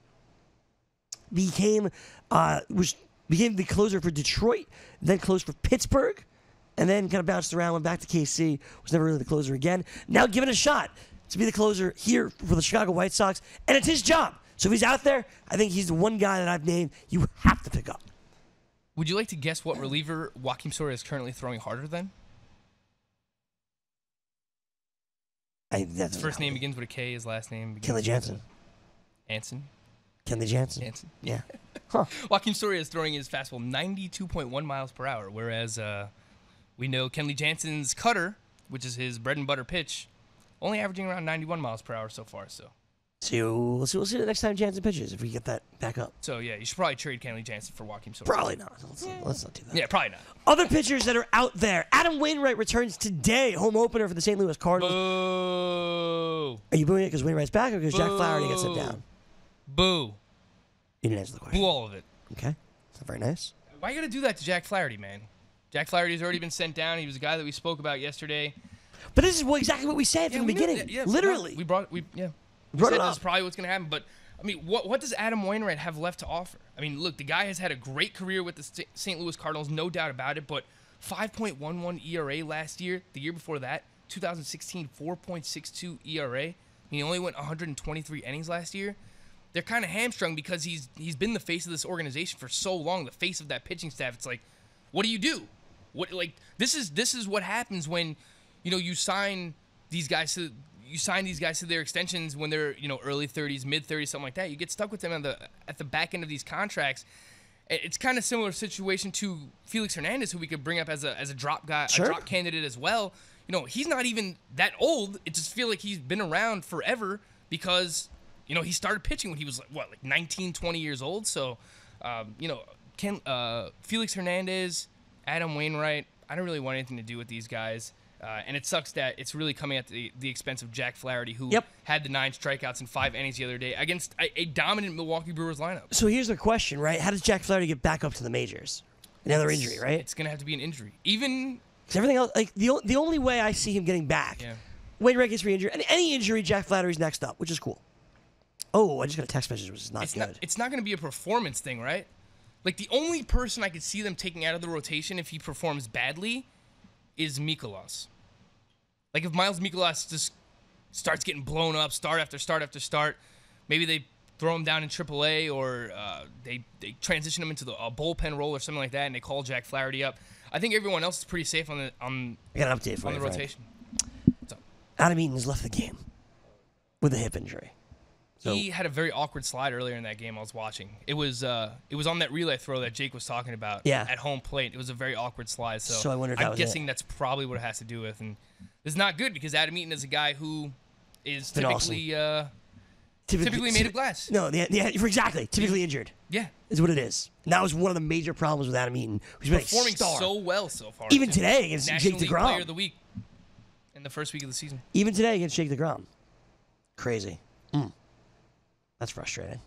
Became the closer for Detroit, then closed for Pittsburgh, and then kind of bounced around, went back to KC, was never really the closer again. Now given a shot to be the closer here for the Chicago White Sox, and it's his job. So if he's out there, I think he's the one guy that I've named you have to pick up. Would you like to guess what reliever Joakim Soria is currently throwing harder than? His first name begins with a K, his last name begins Kelly Jansen. Anson? Kenley Jansen. Yeah. Huh. Joakim Soria is throwing his fastball 92.1 miles per hour, whereas we know Kenley Jansen's cutter, which is his bread and butter pitch, only averaging around 91 miles per hour so far. So we'll see the next time Jansen pitches if we get that back up. So yeah, you should probably trade Kenley Jansen for Joakim Soria. Probably not. Let's not do that. Yeah, probably not. Other pitchers that are out there. Adam Wainwright returns today, home opener for the St. Louis Cardinals. Boo. Are you booing it because Wainwright's back or because Jack Flaherty gets sent down? Boo. You didn't answer the question. Boo all of it. Okay. That's not very nice. Why you gotta do that to Jack Flaherty, man? Jack Flaherty's already been sent down. He was a guy that we spoke about yesterday. But this is exactly what we said from the beginning. Literally. We said that's probably what's going to happen. But, I mean, what does Adam Wainwright have left to offer? I mean, look, the guy has had a great career with the St. Louis Cardinals, no doubt about it. But 5.11 ERA last year. The year before that, 2016, 4.62 ERA. He only went 123 innings last year. They're kind of hamstrung because he's been the face of this organization for so long, the face of that pitching staff. It's like, what do you do? This is what happens when, you sign these guys to their extensions when they're, early 30s, mid 30s, something like that. You get stuck with them at the back end of these contracts. It's kind of similar situation to Felix Hernandez, who we could bring up as a drop guy, a drop candidate as well. He's not even that old. It just feels like he's been around forever because, he started pitching when he was, 19, 20 years old. So, Felix Hernandez, Adam Wainwright, I don't really want anything to do with these guys. And it sucks that it's really coming at the expense of Jack Flaherty, who had the 9 strikeouts in 5 innings the other day against a dominant Milwaukee Brewers lineup. So here's the question, right? How does Jack Flaherty get back up to the majors? Another injury, right? It's going to have to be an injury. Even... Because everything else, the only way I see him getting back, Wainwright gets re-injured, and any injury, Jack Flaherty's next up, which is cool. Oh, I just got a text message, which is not good. It's not going to be a performance thing, right? Like, the only person I could see them taking out of the rotation if he performs badly is Mikolas. Like, if Miles Mikolas just starts getting blown up start after start after start, maybe they throw him down in AAA or they transition him into a bullpen role or something like that, and they call Jack Flaherty up. I think everyone else is pretty safe on I got an update for on you, the rotation. Adam Eaton has left the game with a hip injury. He had a very awkward slide earlier in that game I was watching. It was on that relay throw that Jake was talking about at home plate. It was a very awkward slide. So I wonder if I'm guessing that's probably what it has to do with. And it's not good because Adam Eaton is a guy who is typically made of glass. No, exactly. Typically injured. Yeah. Is what it is. And that was one of the major problems with Adam Eaton. Who's been performing a star. so well so far. Even today against National Jake League DeGrom. Player of the Week in the first week of the season. Even today against Jake DeGrom. Crazy. That's frustrating.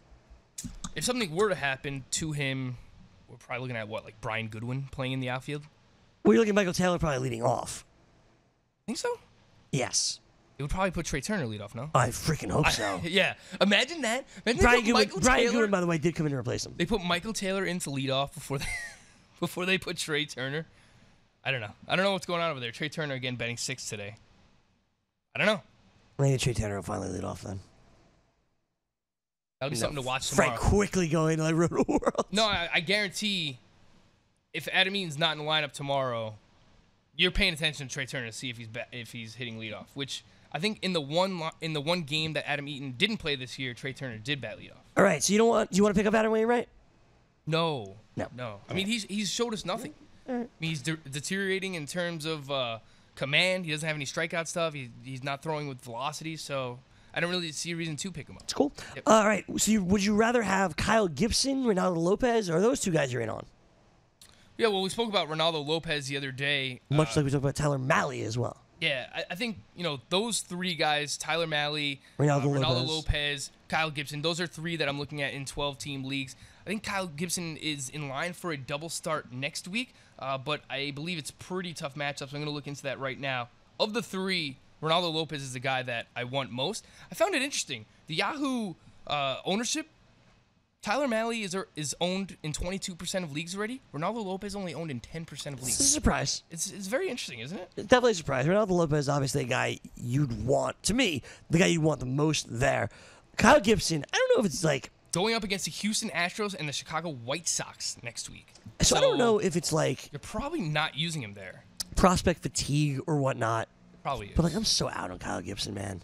If something were to happen to him, we're probably looking at Brian Goodwin playing in the outfield? Well, you're looking at Michael Taylor probably leading off. Think so? Yes. It would probably put Trey Turner lead off, no? I freaking hope so. Yeah. Imagine that. Brian Goodwin, by the way, did come in to replace him. They put Michael Taylor into lead off before they put Trey Turner. I don't know. I don't know what's going on over there. Trey Turner, again, betting 6 today. I don't know. Maybe Trey Turner will finally lead off then. That'll be something to watch tomorrow. Frank quickly going to the Roto World. No, I guarantee if Adam Eaton's not in the lineup tomorrow, you're paying attention to Trey Turner to see if he's hitting leadoff. Which I think in the one game that Adam Eaton didn't play this year, Trey Turner did bat leadoff. All right, so you want to pick up Adam Wainwright? No. I mean, he's showed us nothing. I mean, he's deteriorating in terms of command. He doesn't have any strikeout stuff. He's not throwing with velocity, so I don't really see a reason to pick him up. It's cool. Yep. All right. So would you rather have Kyle Gibson, Ronaldo Lopez, or are those two guys you're in on? Yeah, well, we spoke about Ronaldo Lopez the other day. Much like we talked about Tyler Mahle as well. Yeah, I think, those 3 guys, Tyler Mahle, Ronaldo Lopez, Kyle Gibson, those are 3 that I'm looking at in 12-team leagues. I think Kyle Gibson is in line for a double start next week, but I believe it's pretty tough matchups. I'm going to look into that right now. Of the 3, Ronaldo Lopez is the guy that I want most. I found it interesting. The Yahoo ownership, Tyler Mahle is owned in 22% of leagues already. Ronaldo Lopez only owned in 10% of leagues. It's a surprise. It's very interesting, isn't it? It's definitely a surprise. Ronaldo Lopez is obviously a guy you'd want, to me, the guy you'd want the most there. Kyle Gibson, I don't know if it's like... Going up against the Houston Astros and the Chicago White Sox next week. So I don't know if it's like... You're probably not using him there. Prospect fatigue or whatnot. Probably is. But I'm so out on Kyle Gibson, man.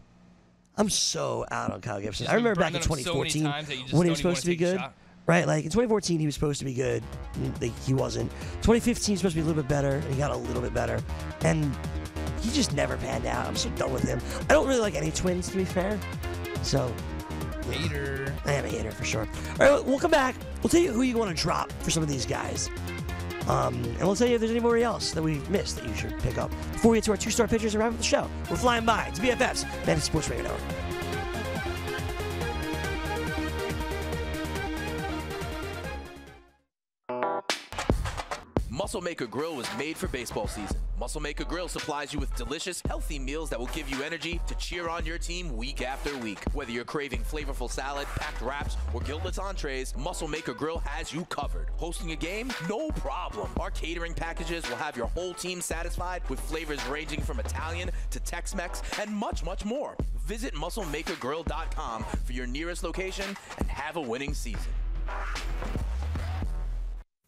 I'm so out on Kyle Gibson. I remember back in 2014 when he was supposed to be good. Right, like in 2014 he was supposed to be good. He wasn't. 2015 he was supposed to be a little bit better, and he got a little bit better. And he just never panned out. I'm so done with him. I don't really like any Twins, to be fair. So... Hater. I am a hater for sure. All right, we'll come back. We'll tell you who you want to drop for some of these guys. And we'll tell you if there's anybody else that we've missed that you should pick up. Before we get to our 2-star pitchers and wrap up the show, we're flying by. It's BFFs, Fantasy Sports Radio Network. Muscle Maker Grill was made for baseball season. Muscle Maker Grill supplies you with delicious, healthy meals that will give you energy to cheer on your team week after week. Whether you're craving flavorful salad, packed wraps, or guiltless entrees, Muscle Maker Grill has you covered. Hosting a game? No problem. Our catering packages will have your whole team satisfied with flavors ranging from Italian to Tex-Mex and much, much more. Visit MuscleMakerGrill.com for your nearest location and have a winning season.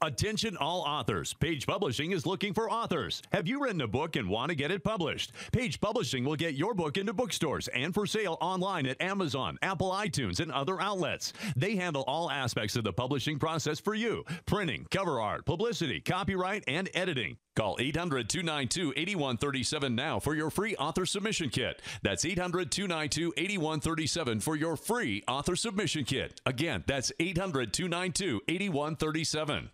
Attention all authors. Page Publishing is looking for authors. Have you written a book and want to get it published? Page Publishing will get your book into bookstores and for sale online at Amazon, Apple iTunes, and other outlets. They handle all aspects of the publishing process for you. Printing, cover art, publicity, copyright, and editing. Call 800-292-8137 now for your free author submission kit. That's 800-292-8137 for your free author submission kit. Again, that's 800-292-8137.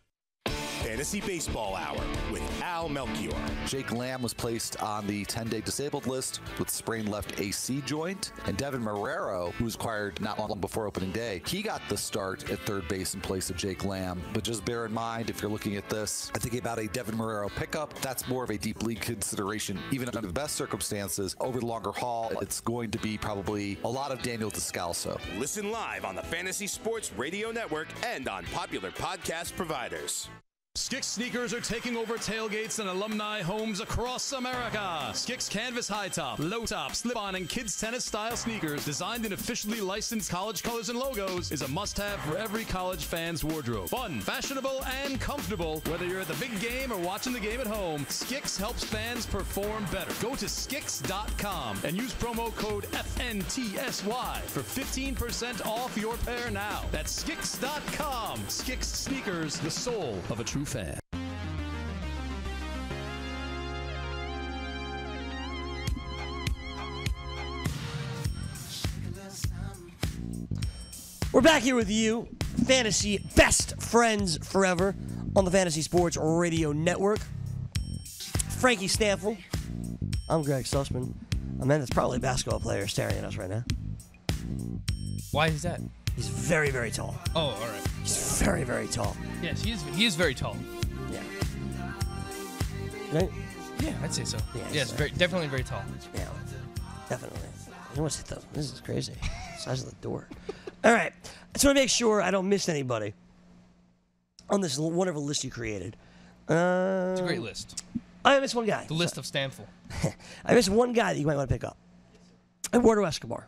Fantasy Baseball Hour with Al Melchior. Jake Lamb was placed on the 10-day disabled list with sprained left AC joint. And Devin Marrero, who was acquired not long before opening day, he got the start at third base in place of Jake Lamb. But just bear in mind, if you're looking at this, I think about a Devin Marrero pickup. That's more of a deep league consideration. Even under the best circumstances, over the longer haul, it's going to be probably a lot of Daniel Descalso. Listen live on the Fantasy Sports Radio Network and on popular podcast providers. Skix sneakers are taking over tailgates and alumni homes across America. Skix canvas high top, low top, slip-on, and kids tennis style sneakers designed in officially licensed college colors and logos is a must-have for every college fan's wardrobe. Fun, fashionable, and comfortable. Whether you're at the big game or watching the game at home, Skix helps fans perform better. Go to Skix.com and use promo code FNTSY for 15% off your pair now. That's Skix.com. Skix sneakers, the soul of a true fan. We're back here with you, fantasy best friends forever on the Fantasy Sports Radio Network. Frankie Stanfield. I'm Greg Sussman. A man that's probably a basketball player staring at us right now. Why is that? He's very, very tall. Oh, all right. He's very, very tall. Yes, he is very tall. Yeah. Right? Yeah, I'd say so. Yeah, yes, definitely very tall. Yeah, definitely. You want to see this is crazy. The size of the door. All right. I just want to make sure I don't miss anybody on this wonderful list you created. It's a great list. I missed one guy. The list of Stanfield. I missed one guy that you might want to pick up. Eduardo Escobar.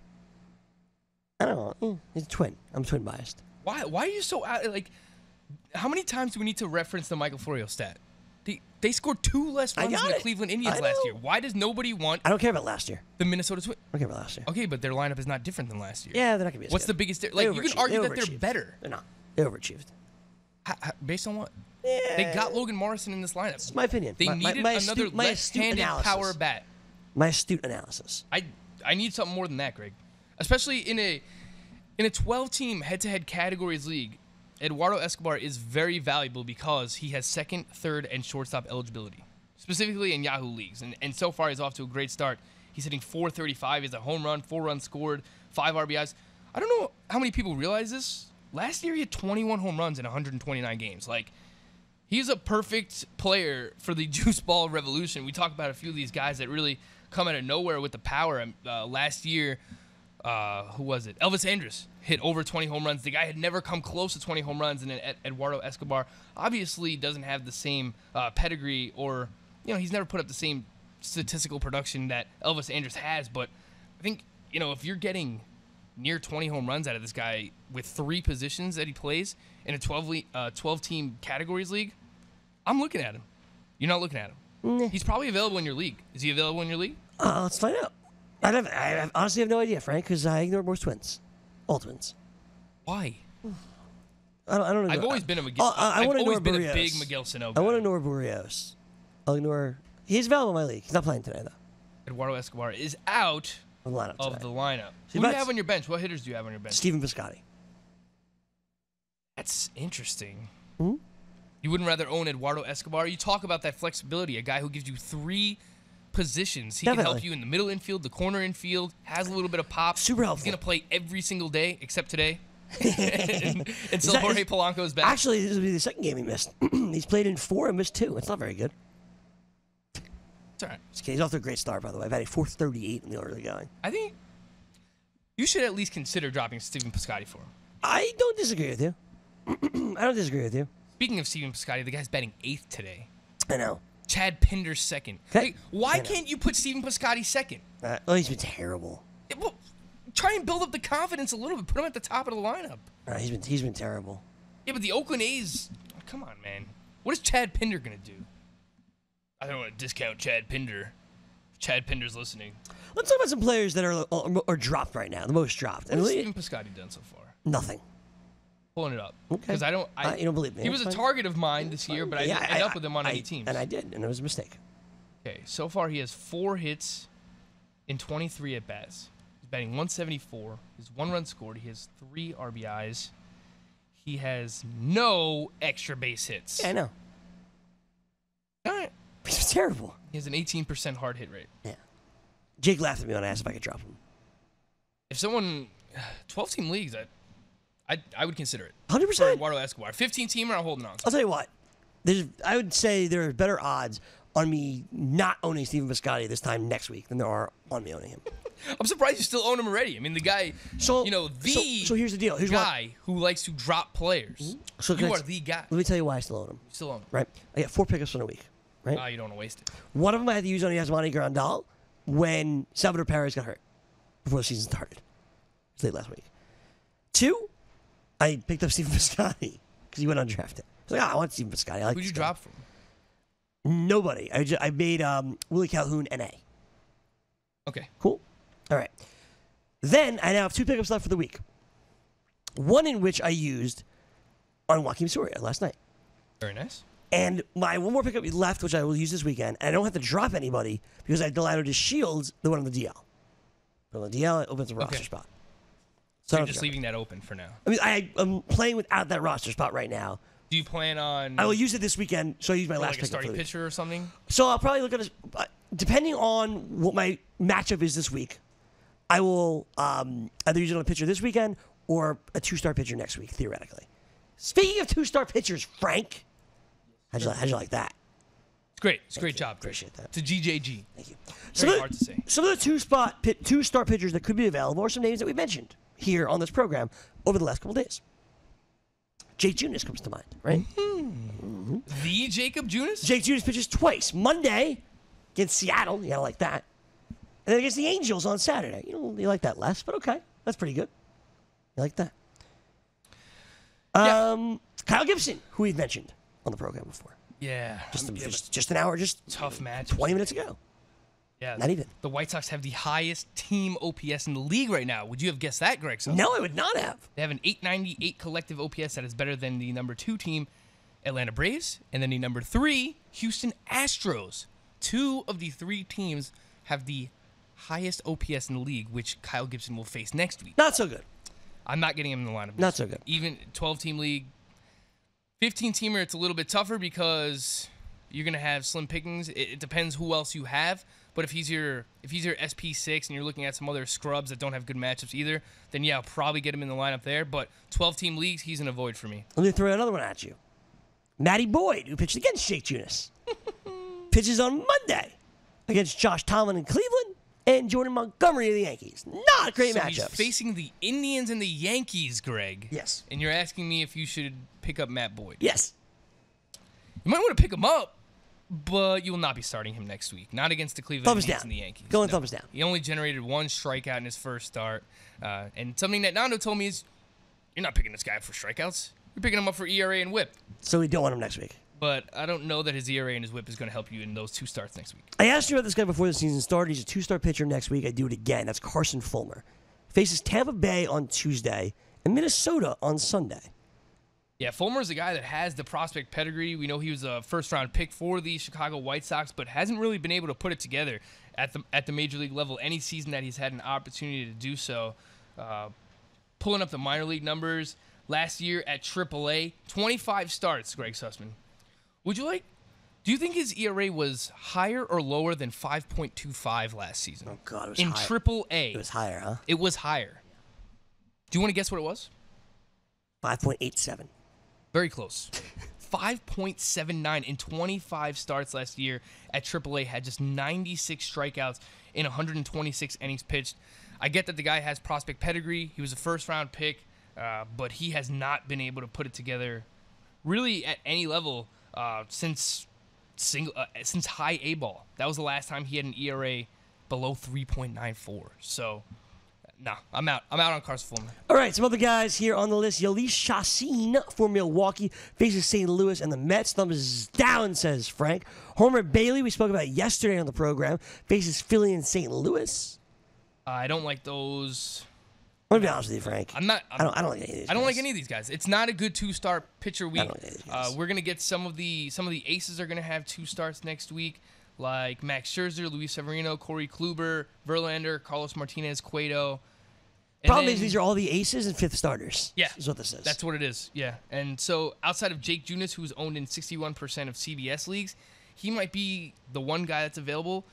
I don't know. He's a twin. I'm twin biased. Why are you so like? How many times do we need to reference the Maikel Franco stat? They scored 2 less runs than the Cleveland Indians last year. Why does nobody want? I don't care about last year. The Minnesota Twins. I don't care about last year. Okay, but their lineup is not different than last year. Yeah, they're not gonna be. As What's good. the biggest? Like you can argue that they're better. They're not. They overachieved. Based on what? Yeah. They got Logan Morrison in this lineup. It's my opinion. They needed another left-handed power bat. My astute analysis. I need something more than that, Greg. Especially in a 12-team head-to-head categories league, Eduardo Escobar is very valuable because he has second, third, and shortstop eligibility, specifically in Yahoo leagues. And so far, he's off to a great start. He's hitting .435. He has a home run, 4 runs scored, 5 RBIs. I don't know how many people realize this. Last year, he had 21 home runs in 129 games. Like, he's a perfect player for the juice ball revolution. We talked about a few of these guys that really come out of nowhere with the power. Last year, who was it? Elvis Andrus hit over 20 home runs. The guy had never come close to 20 home runs, and Eduardo Escobar obviously doesn't have the same pedigree, or he's never put up the same statistical production that Elvis Andrus has. But I think if you're getting near 20 home runs out of this guy with 3 positions that he plays in a 12-team categories league, I'm looking at him. You're not looking at him. Nah. He's probably available in your league. Is he available in your league? Let's find out. I honestly have no idea, Frank, because I ignore most twins. All twins. Why? I don't know. I've always been a big Miguel Sano guy. I want to ignore Barrios. I'll ignore. He's available in my league. He's not playing today, though. Eduardo Escobar is out of the lineup. Who do you have on your bench? What hitters do you have on your bench? Steven Piscotty. That's interesting. Mm-hmm. You wouldn't rather own Eduardo Escobar? You talk about that flexibility, a guy who gives you 3 positions. He can help you in the middle infield, the corner infield, has a little bit of pop. Super helpful. He's going to play every single day except today. until Jorge Polanco's back. Actually, this will be the second game he missed. He's played in 4 and missed 2. It's not very good. It's all right. He's off to a great start, by the way. I've had a 438 in the early going. I think you should at least consider dropping Stephen Piscotty for him. I don't disagree with you. I don't disagree with you. Speaking of Stephen Piscotty, the guy's batting 8th today. I know. Chad Pinder's second. Like, why can't you put Stephen Piscotty second? He's been terrible. Well, try and build up the confidence a little bit. Put him at the top of the lineup. He's been terrible. Yeah, but the Oakland A's, come on, man. What is Chad Pinder going to do? I don't want to discount Chad Pinder. If Chad Pinder's listening. Let's talk about some players that are dropped right now, the most dropped. What has Stephen Piscotty done so far? Nothing. Pulling it up. Okay. Because you don't believe me. He was a target of mine this year, but I didn't end up with him on any teams. And I did, and it was a mistake. Okay, so far he has 4 hits in 23 at-bats. He's batting 174. His 1 run scored. He has 3 RBIs. He has no extra base hits. Yeah, I know. All right. He's terrible. He has an 18% hard hit rate. Yeah. Jake laughed at me when I asked if I could drop him. If someone, 12-team leagues, I would consider it. 100%. For Eduardo Escobar. 15-teamer, I'm holding on to. I'll tell you what. I would say there are better odds on me not owning Stephen Piscotty this time next week than there are on me owning him. I'm surprised you still own him already. I mean, the guy, so here's the deal. Here's guy who likes to drop players. So you are the guy. Let me tell you why I still own him. You still own him. Right? I got 4 pickups in a week. Right? You don't want to waste it. One of them I had to use on Yasmani Grandal when Salvador Perez got hurt before the season started. It was late last week. 2, I picked up Stephen Piscotty because he went undrafted. I was like, I want Stephen Piscotty. Who'd you drop from? Nobody. I made Willie Calhoun NA. Okay. Cool. All right. Then I now have 2 pickups left for the week. One in which I used on Joakim Soria last night. Very nice. And my one more pickup left, which I will use this weekend, and I don't have to drop anybody because I allowed to shields the one on the DL. But on the DL, it opens a roster spot. So you're just leaving that open for now. I mean, I'm playing without that roster spot right now. Do you plan on? I will use it this weekend, so I use my last like a pickup starting for the week. pitcher or something. So I'll probably look at it, depending on what my matchup is this week. I will either use it on a pitcher this weekend or a 2-star pitcher next week, theoretically. Speaking of 2-star pitchers, Frank, how'd you like that? It's great. It's a great job. Appreciate that. It's a GJG. Thank you. Very hard to say. Some of the 2-star pitchers that could be available are some names that we mentioned here on this program over the last couple days. Jake Junis comes to mind, right? Mm-hmm. The Jacob Junis? Jake Junis pitches twice. Monday against Seattle. You gotta like that. And then against the Angels on Saturday. You like that less, but okay. That's pretty good. You like that. Yeah. Kyle Gibson, who we've mentioned on the program before. Yeah. Just an hour, tough match. 20 minutes ago. Yeah. Not even. The White Sox have the highest team OPS in the league right now. Would you have guessed that, Greg? No, I would not have. They have an 898 collective OPS that is better than the number 2 team, Atlanta Braves, and then the number 3, Houston Astros. 2 of the 3 teams have the highest OPS in the league, which Kyle Gibson will face next week. Not so good. I'm not getting him in the lineup. Not so good. Even 12-team league, 15-teamer, it's a little bit tougher because you're going to have slim pickings. It depends who else you have. But if he's your SP6 and you're looking at some other scrubs that don't have good matchups either, then yeah, I'll probably get him in the lineup there. But 12-team leagues, he's an avoid for me. Let me throw another one at you. Matty Boyd, who pitched against Jake Junis, pitches on Monday against Josh Tomlin in Cleveland and Jordan Montgomery of the Yankees. Not a great matchup. He's facing the Indians and the Yankees, Greg. Yes. And you're asking me if you should pick up Matt Boyd. Yes. You might want to pick him up, but you will not be starting him next week. Not against the Cleveland Indians and the Yankees. Going thumbs down. He only generated 1 strikeout in his first start. And something that Nando told me is, you're not picking this guy up for strikeouts. You're picking him up for ERA and WHIP. So we don't want him next week. But I don't know that his ERA and his WHIP is going to help you in those 2 starts next week. I asked you about this guy before the season started. He's a 2-star pitcher next week. I do it again. That's Carson Fulmer. Faces Tampa Bay on Tuesday and Minnesota on Sunday. Yeah, Fulmer's a guy that has the prospect pedigree. We know he was a first-round pick for the Chicago White Sox, but hasn't really been able to put it together at the major league level any season that he's had an opportunity to do so. Pulling up the minor league numbers, last year at AAA, 25 starts, Greg Sussman. Do you think his ERA was higher or lower than 5.25 last season? Oh, God, it was in higher. AAA. It was higher, huh? It was higher. Do you want to guess what it was? 5.87. Very close. 5.79 in 25 starts last year at AAA. Had just 96 strikeouts in 126 innings pitched. I get that the guy has prospect pedigree. He was a first-round pick, but he has not been able to put it together really at any level since high A ball. That was the last time he had an ERA below 3.94. So, nah, I'm out. I'm out on Carson Fulmer. All right, some other guys here on the list. Yalish Chassin for Milwaukee faces St. Louis and the Mets. Thumbs down, says Frank. Homer Bailey, we spoke about yesterday on the program, faces Philly and St. Louis. I don't like those. I'm gonna be honest with you, Frank. I don't like any of these. I don't guys. like any of these guys. It's not a good two-star pitcher week. I don't like any of these guys. We're gonna get some of the aces are gonna have 2 starts next week, like Max Scherzer, Luis Severino, Corey Kluber, Verlander, Carlos Martinez, Cueto. Problem is these are all the aces and 5th starters. Yeah, is what this is. That's what it is. Yeah, and so outside of Jake Junis, who's owned in 61% of CBS leagues, he might be the one guy that's available.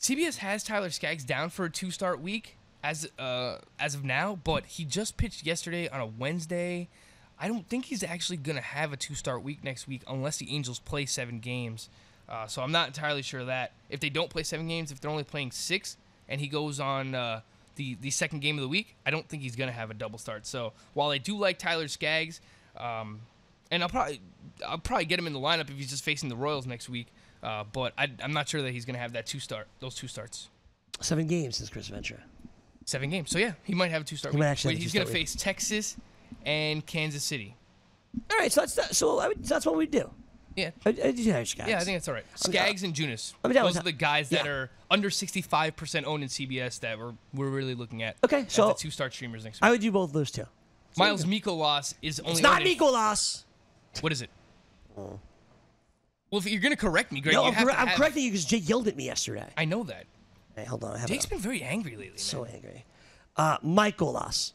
CBS has Tyler Skaggs down for a 2-start week as of now, but he just pitched yesterday on a Wednesday. I don't think he's actually going to have a 2-start week next week unless the Angels play 7 games. So I'm not entirely sure of that. If they don't play 7 games, if they're only playing 6, and he goes on the second game of the week, I don't think he's going to have a double start. So while I do like Tyler Skaggs, and I'll probably get him in the lineup if he's just facing the Royals next week, but I'm not sure that he's going to have those 2 starts. 7 games, says Chris Ventura. 7 games. So, yeah, he might have a 2-start week. He's going to face Texas and Kansas City. All right, so that's what we do. Yeah. I do have Skaggs. Yeah, I think that's all right. Skaggs and Junis. Those are the guys that are under 65% owned in CBS that we're really looking at. Okay, so the 2-start streamers next week. I would do both of those, too. Miles Mikolas is only... It's not Mikolas! What is it? Well, if you're going to correct me, Greg, no, you have I'm correcting you because Jake yelled at me yesterday. I know that. Hey, hold on. Jake's been very angry lately, man. So angry. Michaelas.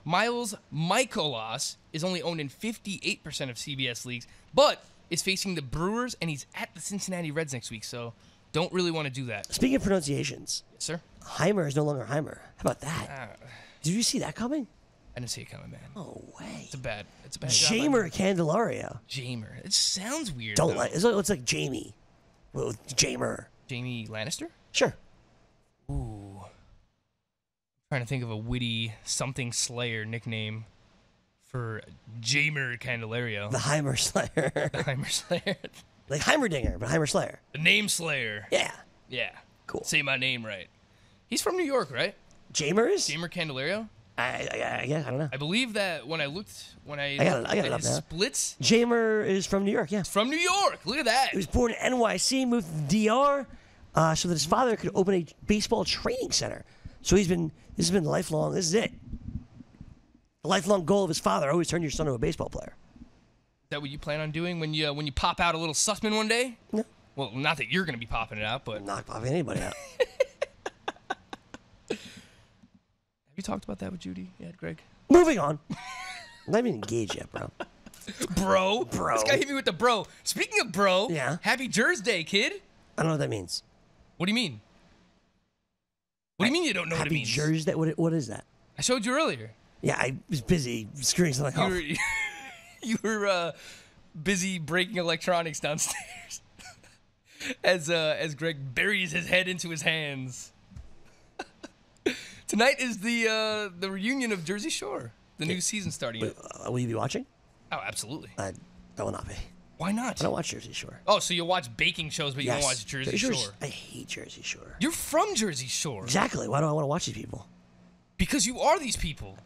Miles Michaelas is only owned in 58% of CBS leagues, but is facing the Brewers, and he's at the Cincinnati Reds next week, so don't really want to do that. Speaking of pronunciations. Yes, sir? Heimer is no longer Heimer. How about that? Did you see that coming? I didn't see it coming, man. No way. It's a bad Jamer Candelario. Jamer. It sounds weird, Don't though. like it. It's like Jamie. Well, Jamer. Jamie Lannister? Sure. Ooh. Trying to think of a witty something Slayer nickname for Jamer Candelario. The Heimer Slayer. The Heimer Slayer. Like Heimerdinger, but Heimer Slayer. The name Slayer. Yeah. Yeah. Cool. Say my name right. He's from New York, right? Jamer is? Jamer Candelario? I don't know. I believe that when I looked I got it up his now. splits. Jamer is from New York, yeah. From New York. Look at that. He was born in NYC, moved to DR, so that his father could open a baseball training center. So this has been lifelong. This is it. The lifelong goal of his father: always turn your son into a baseball player. Is that what you plan on doing when you pop out a little Sussman one day? No. Well, not that you're going to be popping it out, but I'm not popping anybody out. Have you talked about that with Judy yet, Greg? Moving on. I'm not even engaged yet, bro. Bro. This guy hit me with the bro. Speaking of bro, yeah. Happy Jersey Day, kid. I don't know what that means. What do you mean? What do you mean you don't know what it means? Happy Jersey Day? What is that? I showed you earlier. Yeah, I was busy screwing something off. You were busy breaking electronics downstairs as Greg buries his head into his hands. Tonight is the reunion of Jersey Shore, the new season starting. Wait, will you be watching? Oh, absolutely. I will not be. Why not? I don't watch Jersey Shore. Oh, so you'll watch baking shows, but you don't watch Jersey Shore. I hate Jersey Shore. You're from Jersey Shore. Exactly. Why do I want to watch these people? Because you are these people.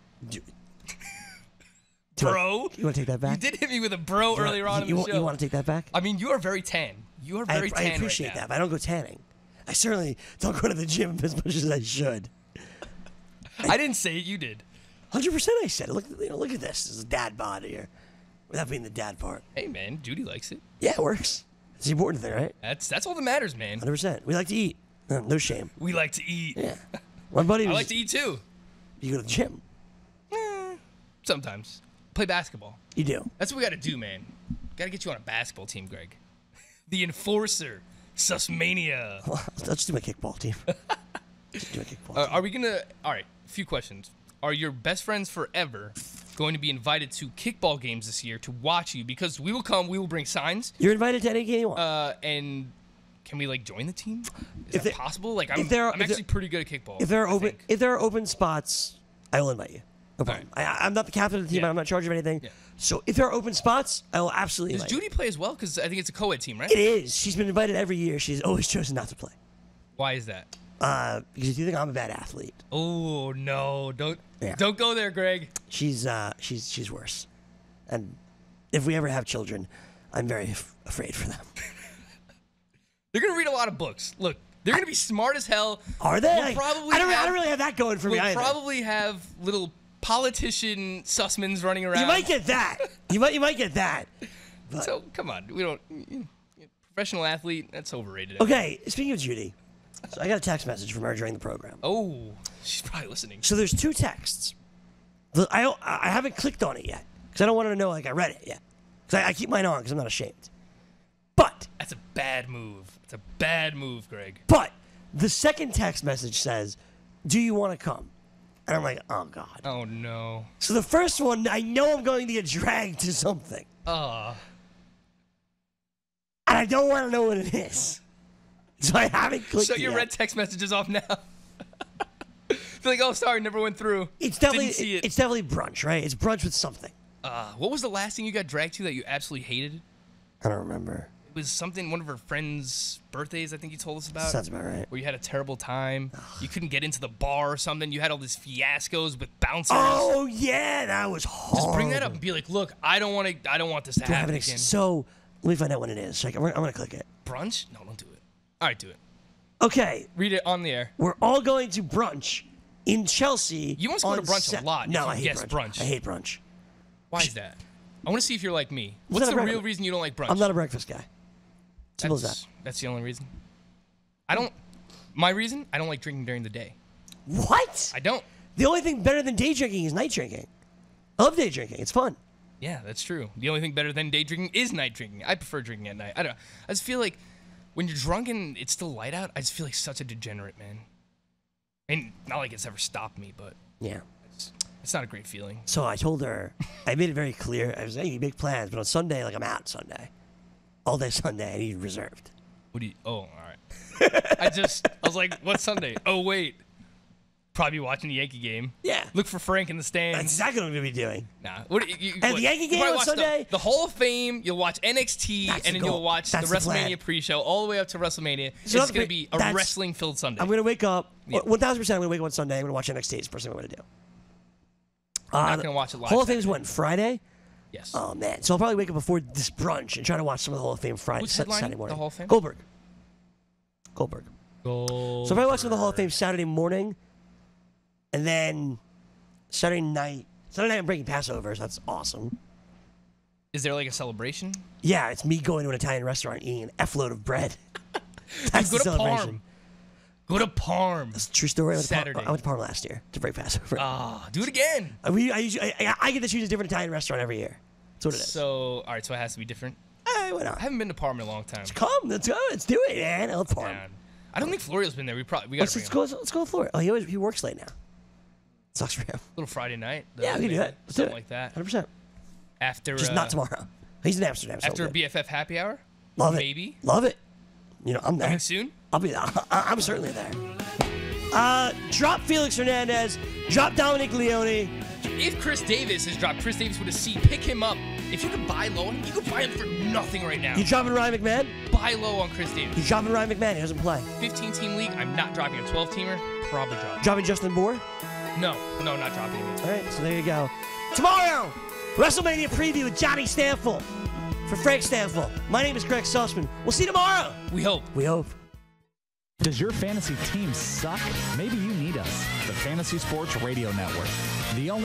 Bro. You want to take that back? You did hit me with a bro earlier on in the show. You want to take that back? I mean, you are very tan. You are very tan I appreciate right now. that, but I don't go tanning. I certainly don't go to the gym as much as I should. I didn't say it. You did. 100% I said it. Look at this. This is a dad bod here. Without being the dad part. Hey, man. Judy likes it. Yeah, it works. It's the important thing, right? That's all that matters, man. 100%. We like to eat. No shame. We like to eat. Yeah. My buddy I like to eat, too. You go to the gym? Sometimes. Play basketball. You do. That's what we got to do, man. Got to get you on a basketball team, Greg. The Enforcer. Sussmania. Well, let's do my kickball team. Are we going to... All right, a few questions. Are your best friends forever going to be invited to kickball games this year to watch you because we will come. We will bring signs. You're invited to any game you want. And can we join the team? Is that possible? I'm actually pretty good at kickball. If there are open spots, I will invite you. No problem. Right. I'm not the captain of the team. I'm not in charge of anything. Yeah. So if there are open spots, I will absolutely invite you. Does Judy play as well? Because I think it's a co-ed team, right? It is. She's been invited every year. She's always chosen not to play. Why is that? Because you think I'm a bad athlete. Oh no! Don't go there, Greg. She's worse. And if we ever have children, I'm very afraid for them. They're gonna read a lot of books. Look, they're gonna be smart as hell. Are they? I don't really have that going for me either. We'll probably have little politician Sussmans running around. You might get that. you might get that. But. So come on, we don't. Professional athlete, that's overrated. Okay, speaking of Judy, so I got a text message from her during the program. Oh, she's probably listening. So there's 2 texts. I haven't clicked on it yet because I don't want her to know I read it yet. Because I keep mine on because I'm not ashamed. But that's a bad move. It's a bad move, Greg. But the second text message says, "Do you want to come?" And I'm like, "Oh God." Oh no. So the first one, I know I'm going to get dragged to something. And I don't want to know what it is. So I haven't clicked Shut your red text messages off now. Feel like, oh, sorry, never went through. It's definitely brunch, right? It's brunch with something. What was the last thing you got dragged to that you absolutely hated? I don't remember. It was something, one of her friends' birthdays, I think you told us about. Sounds about right. Where you had a terrible time. You couldn't get into the bar or something. You had all these fiascos with bouncers. Oh, yeah, that was horrible. Just bring that up and be like, look, I don't want this to happen again. So, let me find out what it is. I'm going to click it. Brunch? No, don't do it. All right, do it. Okay. Read it on the air. We're all going to brunch in Chelsea. You must go to brunch a lot. No, I hate brunch. I hate brunch. Why is that? I want to see if you're like me. What's the real reason you don't like brunch? I'm not a breakfast guy. Simple as that. That's the only reason. My reason? I don't like drinking during the day. What? I don't. The only thing better than day drinking is night drinking. I love day drinking. It's fun. Yeah, that's true. The only thing better than day drinking is night drinking. I prefer drinking at night. I don't know. I just feel like when you're drunk and it's still light out, I just feel like such a degenerate, man. And not like it's ever stopped me, but yeah, it's not a great feeling. So I told her, I made it very clear. I was like, hey, big plans, but on Sunday, I'm out Sunday. All day Sunday, I need reserved. What do you? Oh, all right. I was like, what's Sunday? Oh, wait. Probably watching the Yankee game. Yeah. Look for Frank in the stands. That's exactly what I'm going to be doing. Nah. The Yankee game on Sunday? The Hall of Fame, you'll watch NXT, and then you'll watch the WrestleMania pre-show all the way up to WrestleMania. So it's going to be a wrestling-filled Sunday. I'm going to wake up. 1,000%, I'm going to wake up on Sunday. I'm going to watch NXT. It's the first thing I'm going to do. I'm not going to watch it live. Hall of Fame is when? Friday? Yes. Oh, man. So I'll probably wake up before this brunch and try to watch some of the Hall of Fame Friday, Saturday morning. The Hall of Fame? Goldberg. So I'll probably watch some of the Hall of Fame Saturday morning. And then Saturday night I'm breaking Passover, so that's awesome. Is there like a celebration? Yeah, it's me going to an Italian restaurant eating an F-load of bread. That's go to Parm. Go to Parm. That's a true story. Saturday. I went to Parm last year to break Passover. Do it again. I get to choose a different Italian restaurant every year. That's what it is. So, all right, so it has to be different. Why not? I haven't been to Parm in a long time. Come, let's go. Let's do it, man. I love Parm. I don't think Florio's been there. We got let's go to Florio. Oh, he works late now. Sucks for him. Little Friday night. Yeah, we can do that. Something like that. 100%. After just not tomorrow. He's in Amsterdam. So after a BFF happy hour. Love it. Maybe. Love it. You know, I'm there. Coming soon. I'll be there. I'm certainly there. Drop Felix Hernandez. Drop Dominic Leone. If Chris Davis has dropped Chris Davis with a C, pick him up. If you can buy low on him, you can buy him for nothing right now. You dropping Ryan McMahon? Buy low on Chris Davis. You dropping Ryan McMahon? He doesn't play. 15-team league. I'm not dropping a 12-teamer. Probably dropping. Dropping Justin Bohr? No, not dropping him. All right, so there you go. Tomorrow, WrestleMania preview with Johnny Stanfill. For Frank Stanfill, my name is Greg Sussman. We'll see you tomorrow. We hope. Does your fantasy team suck? Maybe you need us, the Fantasy Sports Radio Network. The only